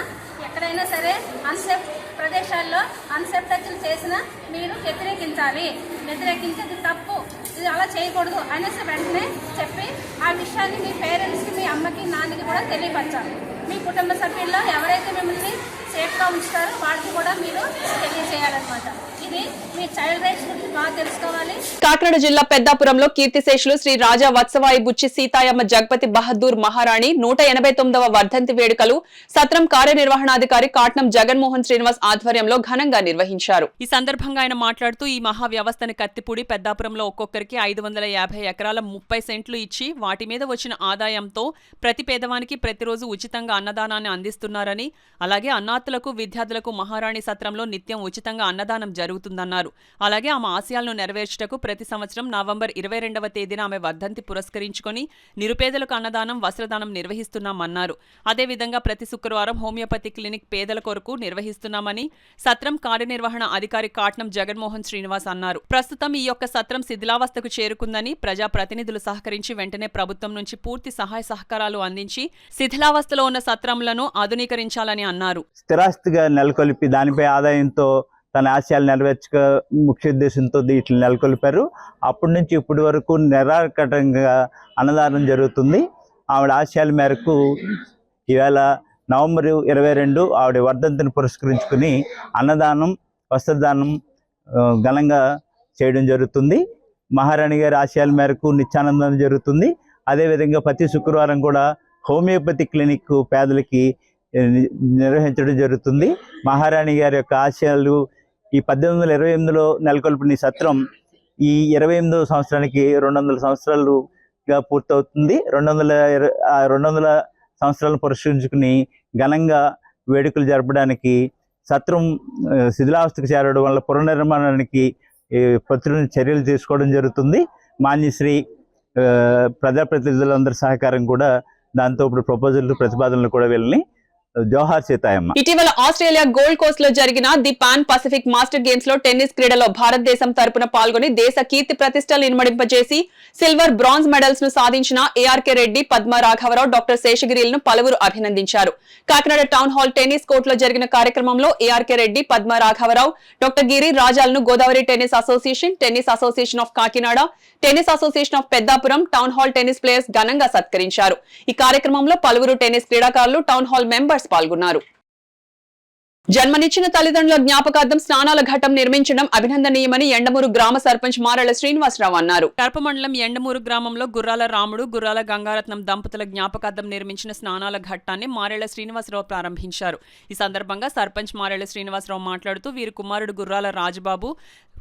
ఎక్కడైనా సరే అన్సేఫ్ ప్రదేశాల్లో అన్సేఫ్ టచ్లు చేసినా మీరు వ్యతిరేకించాలి. వ్యతిరేకించి అది తప్పు, ఇది అలా చేయకూడదు అనేసి వెంటనే చెప్పి ఆ విషయాన్ని మీ పేరెంట్స్కి, మీ అమ్మకి, నాన్నకి కూడా తెలియపరచాలి. మీ కుటుంబ సభ్యుల్లో ఎవరైతే మిమ్మల్ని సేఫ్గా ఉంచుతారో వాళ్ళకి కూడా మీరు తెలియజేయాలన్నమాట. ఇది మీ చైల్డ్ రైట్స్ గురించి బాగా తెలుసుకోవాలి. కాకినాడ జిల్లా పెద్దాపురంలో కీర్తిశేషులు శ్రీ రాజా వత్సవాయి బుచ్చి సీతాయమ్మ జగపతి బహదూర్ మహారాణి 189వ వర్ధంతి వేడుకలు సత్రం కార్యనిర్వహణాధికారి కాట్నం జగన్మోహన్ శ్రీనివాస్ ఆధ్వర్యంలో ఘనంగా నిర్వహించారు. ఈ సందర్భంగా ఆయన మాట్లాడుతూ ఈ మహా వ్యవస్థని కత్తిపూడి పెద్దాపురంలో ఒక్కొక్కరికి 550 ఎకరాల 30 సెంట్లు ఇచ్చి వాటి మీద వచ్చిన ఆదాయంతో ప్రతి పేదవానికి ప్రతిరోజు ఉచితంగా అన్నదానాన్ని అందిస్తున్నారని, అలాగే అన్నార్థులకు, విద్యార్థులకు మహారాణి సత్రంలో నిత్యం ఉచితంగా అన్నదానం జరుగుతుందన్నారు. అలాగే ఆమె ఆశయాలను నెరవేర్చుటకు ప్రతి సంవత్సరం నవంబర్ 22వ తేదీన ఆమె వర్ధంతి పురస్కరించుకొని నిరుపేదలకు అన్నదానం, వస్త్రదానం నిర్వహిస్తున్నామన్నారు. అదేవిధంగా ప్రతి శుక్రవారం హోమియోపతి క్లినిక్ పేదల కొరకు నిర్వహిస్తున్నామని సత్రం కార్యనిర్వహణ అధికారి కాట్నం జగన్మోహన్ శ్రీనివాస్ అన్నారు. ప్రస్తుతం ఈ యొక్క సత్రం శిథిలావస్థకు చేరుకుందని, ప్రజాప్రతినిధులు సహకరించి వెంటనే ప్రభుత్వం నుంచి పూర్తి సహాయ సహకారాలు అందించి శిథిలావస్థలో ఉన్న సత్రంలను ఆధునీకరించాలని అన్నారు. స్థిరాస్తిగా నెలకొల్పి దానిపై ఆదాయంతో తన ఆశయాలు నెరవేర్చక ముఖ్య ఉద్దేశంతో వీటిని నెలకొల్పారు. అప్పటి నుంచి ఇప్పటి వరకు నిరాకటంగా అన్నదానం జరుగుతుంది. ఆవిడ ఆశయాల మేరకు ఈవేళ నవంబర్ 22 ఆవిడ వర్ధంతిని పురస్కరించుకుని అన్నదానం, వస్త్రదానం ఘనంగా చేయడం జరుగుతుంది. మహారాణి గారి ఆశయాల మేరకు నిత్యానందం జరుగుతుంది. అదేవిధంగా ప్రతి శుక్రవారం కూడా హోమియోపతి క్లినిక్ పేదలకి నిర్వహించడం జరుగుతుంది. మహారాణి గారి యొక్క ఆశయాలు ఈ 1828లో నెలకొల్పిన ఈ సత్రం ఈ 28వ సంవత్సరానికి 200 సంవత్సరాలుగా పూర్తవుతుంది. 200 సంవత్సరాలను పురస్కరించుకుని ఘనంగా వేడుకలు జరపడానికి సత్రం శిథిలావస్థకు చేరడం వల్ల పునర్నిర్మాణానికి ప్రచురణ చర్యలు తీసుకోవడం జరుగుతుంది. మాన్యశ్రీ ప్రజాప్రతినిధులందరి సహకారం కూడా దాంతో ఇప్పుడు ప్రపోజల్ ప్రతిపాదనలు కూడా వెళ్ళి జోహార్ సీతాయమ్మ. ఇటీవల ఆస్ట్రేలియా గోల్డ్ కోస్ట్ లో జరిగిన the pan Pacific master games లో టెన్నిస్ క్రీడలో భారతదేశం తరపున పాల్గొని దేశ కీర్తి ప్రతిష్టలు ఇనుమడింపజేసి సిల్వర్, బ్రాంజ్ మెడల్స్ ను సాధించిన ఏఆర్కే రెడ్డి, పద్మ రాఘవరావు, డాక్టర్ శేషగిరిలను పలువురు అభినందించారు. Kakinada town hall tennis court లో జరిగిన కార్యక్రమంలో ఏఆర్కే రెడ్డి, పద్మ రాఘవరావు, డాక్టర్ గిరి రాజాలను Godavari tennis association of Kakinada, tennis association of Peddapuram, town hall tennis players ఘనంగా సత్కరించారు. ఈ కార్యక్రమంలో పలువురు టెన్నిస్ క్రీడాకారులు, టౌన్ హాల్ మెంబర్స్ పాల్గొన్నారు. జన్మనిచ్చిన తల్లిదండ్రుల జ్ఞాపకార్థం స్నానాల ఘట్టం నిర్మించడం అభినందనీయమని ఎండమూరు గ్రామ సర్పంచ్ మారెళ్ల శ్రీనివాసరావు అన్నారు. కడప మండలం ఎండమూరు గ్రామంలో గుర్రాల రాముడు, గుర్రాల గంగారత్నం దంపతుల జ్ఞాపకార్థం నిర్మించిన స్నానాల ఘట్టాన్ని మారెళ్ల శ్రీనివాసరావు ప్రారంభించారు. ఈ సందర్భంగా సర్పంచ్ మారెళ్ల శ్రీనివాసరావు మాట్లాడుతూ వీరి కుమారుడు గుర్రాల రాజబాబు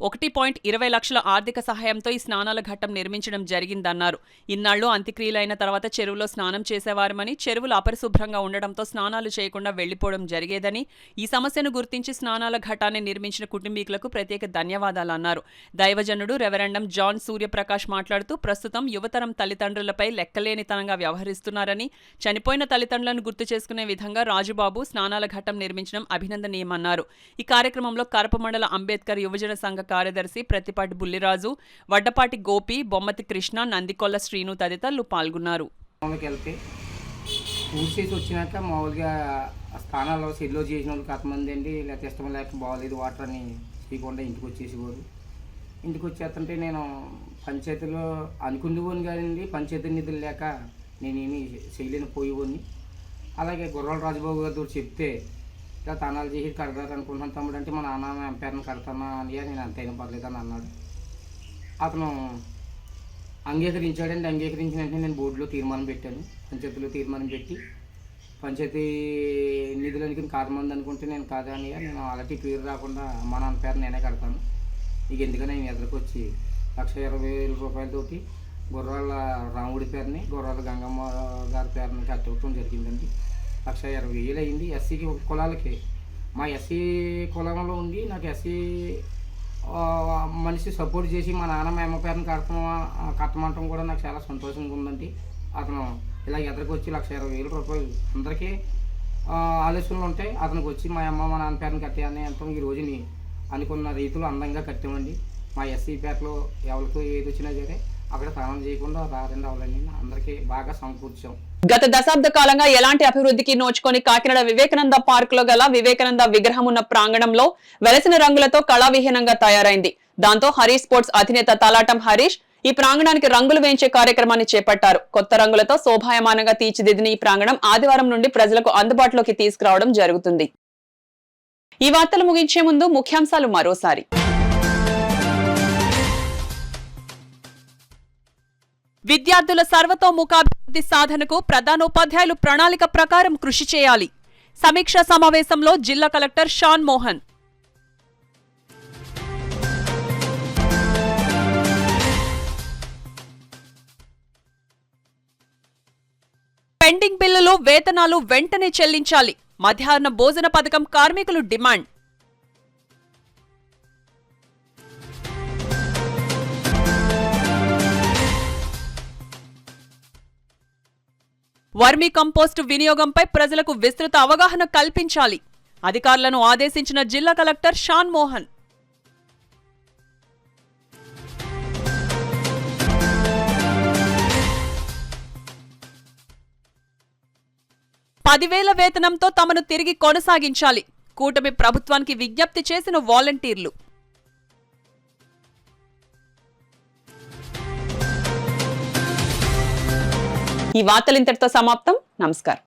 1.20 లక్షల ఆర్థిక సహాయంతో ఈ స్నానాల ఘట్టం నిర్మించడం జరిగిందన్నారు. ఇన్నాళ్లు అంత్యక్రియలైన తర్వాత చెరువులో స్నానం చేసేవారమని, చెరువులు అపరిశుభ్రంగా ఉండడంతో స్నానాలు చేయకుండా వెళ్లిపోవడం జరిగేదని, ఈ సమస్యను గుర్తించి స్నానాల ఘట్టాన్ని నిర్మించిన కుటుంబీకులకు ప్రత్యేక ధన్యవాదాలన్నారు. దైవజనుడు రెవరెండం జాన్ సూర్యప్రకాష్ మాట్లాడుతూ ప్రస్తుతం యువతరం తల్లిదండ్రులపై లెక్కలేనితనంగా వ్యవహరిస్తున్నారని, చనిపోయిన తల్లిదండ్రులను గుర్తు చేసుకునే విధంగా రాజుబాబు స్నానాల ఘట్టం నిర్మించడం అభినందనీయమన్నారు. ఈ కార్యక్రమంలో కరప మండల అంబేద్కర్ యువజన సంఘ కార్యదర్శి ప్రతిపాటి బుల్లిరాజు, వడ్డపాటి గోపి, బొమ్మతి కృష్ణ, నందికొల్ల శ్రీను తదితరులు పాల్గొన్నారు. ఊసేసి వచ్చినాక మామూలుగా స్థానాల్లో సెల్లో చేసిన వాళ్ళు కొంతమంది అండి, లేకపోతే ఇష్టం లేక బాగోలేదు వాటర్ అని చేయకుండా ఇంటికి వచ్చేసేవారు. ఇంటికి వచ్చేస్తుంటే నేను పంచాయతీలో అనుకుందిపోను కాదండి, పంచాయతీ నిధులు లేక నేనేమి చేయలేని పోయేవాడిని. అలాగే గుర్రాల రాజబాబు గారితో చెప్తే ఇలా తానాలు చేసి కడతారు అనుకుంటున్నాను తమ్ముడు అంటే, మా నాన్న ఎంపైర్ని కడతానా అని నేను అంతైనా పర్లేదని అన్నాడు. అతను అంగీకరించాడండి. అంగీకరించిన వెంటనే నేను బోర్డులో తీర్మానం పెట్టాను, పంచాయతీలో తీర్మానం పెట్టి పంచాయతీ నిధులకి కారణమంది అనుకుంటే నేను కాదని, నేను అలాంటి పేరు రాకుండా మా నాన్న పేరు నేనే కడతాను, ఇక ఎందుకని నేను ఎదురుకు వచ్చి 1,20,000 రూపాయలతోటి గుర్రాల రాముడి పేరుని, గుర్రాల గంగమ్మ గారి పేరుని కట్టడం జరిగిందండి. 1,20,000 అయింది. ఎస్సీకి కులాలకి, మా ఎస్సీ కులంలో ఉండి నాకు ఎస్సీ మనిషి సపోర్ట్ చేసి మా నాన్న మా అమ్మ పేరుని కట్టమంటం కూడా నాకు చాలా సంతోషంగా ఉందండి. అతను ఇలా ఎదురుకు వచ్చి 1,20,000 రూపాయలు అందరికీ ఆలోచనలు ఉంటాయి, అతనికి వచ్చి మా అమ్మ మా నాన్న పేరుని కట్టాయని అంటాం. ఈ రోజుని అనుకున్న రీతిలో అందంగా కట్టామండి. మా ఎస్సీ పేటలో ఎవరికి ఏది వచ్చినా సరే అక్కడ స్నానం చేయకుండా రెండు అవ్వాలని అందరికీ బాగా సమకూర్చాం. గత దశాబ్ద కాలంగా ఎలాంటి అభివృద్ధికి నోచుకొని కాకినాడ వివేకానంద పార్క్ లో గల వివేకానంద విగ్రహం ఉన్న ప్రాంగణంలో వెలసిన రంగులతో కళావిహీనంగా తయారైంది. దాంతో హరీష్ స్పోర్ట్స్ అధినేత తలాటం హరీష్ ఈ ప్రాంగణానికి రంగులు వేయించే కార్యక్రమాన్ని చేపట్టారు. కొత్త రంగులతో శోభాయమానంగా తీర్చిదిద్దిన ఈ ప్రాంగణం ఆదివారం నుండి ప్రజలకు అందుబాటులోకి తీసుకురావడం జరుగుతుంది. ఈ వార్తలు ముగించే ముందు ముఖ్యాంశాలు మరోసారి. విద్యార్థుల సర్వతోముఖాభివృద్ధి సాధనకు ప్రధానోపాధ్యాయులు ప్రణాళిక ప్రకారం కృషి చేయాలి. సమీక్షా సమావేశంలో జిల్లా కలెక్టర్ షాన్ మోహన్. పెండింగ్ బిల్లులు, వేతనాలు వెంటనే చెల్లించాలి. మధ్యాహ్న భోజన పథకం కార్మికులు డిమాండ్. వర్మీ కంపోస్టు వినియోగంపై ప్రజలకు విస్తృత అవగాహన కల్పించాలి. అధికారులను ఆదేశించిన జిల్లా కలెక్టర్ షాన్ మోహన్. $10,000 వేతనంతో తమను తిరిగి కొనసాగించాలి. కూటమి ప్రభుత్వానికి విజ్ఞప్తి చేసిన వాలంటీర్లు. ఈ వార్తలు ఇంతటితో సమాప్తం. నమస్కారం.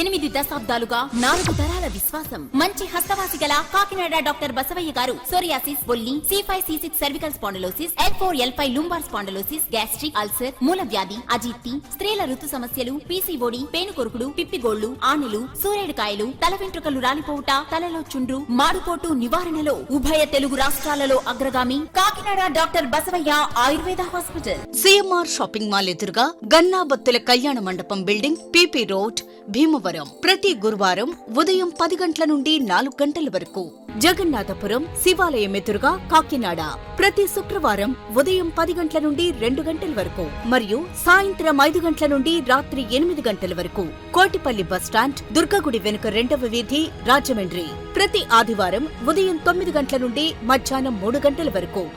8 దశాబ్దాలుగా 4 తరాల విశ్వాసం. మంచి హస్తవాసి గల కాకినాడ డాక్టర్ బసవయ్య గారు సోరియాసిస్, బొల్లి, C5C6 cervical spondylosis, L4L5 lumbar spondylosis, gastric ulcer, మూల వ్యాధి, అజీర్తి, స్త్రీల ఋతు సమస్యలు, PCOD, పేనుకొరుకుడు, పిప్పిగోళ్లు, ఆనెలు, సూరేడుకాయలు, తల వెంట్రుకలు రాలిపోవుట, తలలో చుండ్రు, మాడుకోటు నివారణలో ఉభయ తెలుగు రాష్ట్రాలలో అగ్రగామి Kakinada doctor Basavaiah Ayurveda hospital. CMR shopping mall ఎదురుగా గన్నాబత్తుల కళ్యాణ మండపం బిల్డింగ్, PP రోడ్, భీమవరం. ప్రతి గురువారం ఉదయం 10 గంటల నుండి 4 గంటల వరకు. జగన్నాథపురం శివాలయం ఎదురుగా కాకినాడ ప్రతి శుక్రవారం ఉదయం 10 గంటల నుండి 2 గంటల వరకు మరియు సాయంత్రం 5 గంటల నుండి రాత్రి 8 గంటల వరకు. కోటిపల్లి బస్టాండ్, దుర్గగుడి వెనుక 2వ వీధి, రాజమండ్రి ప్రతి ఆదివారం ఉదయం 9 గంటల నుండి మధ్యాహ్నం 3 గంటల వరకు.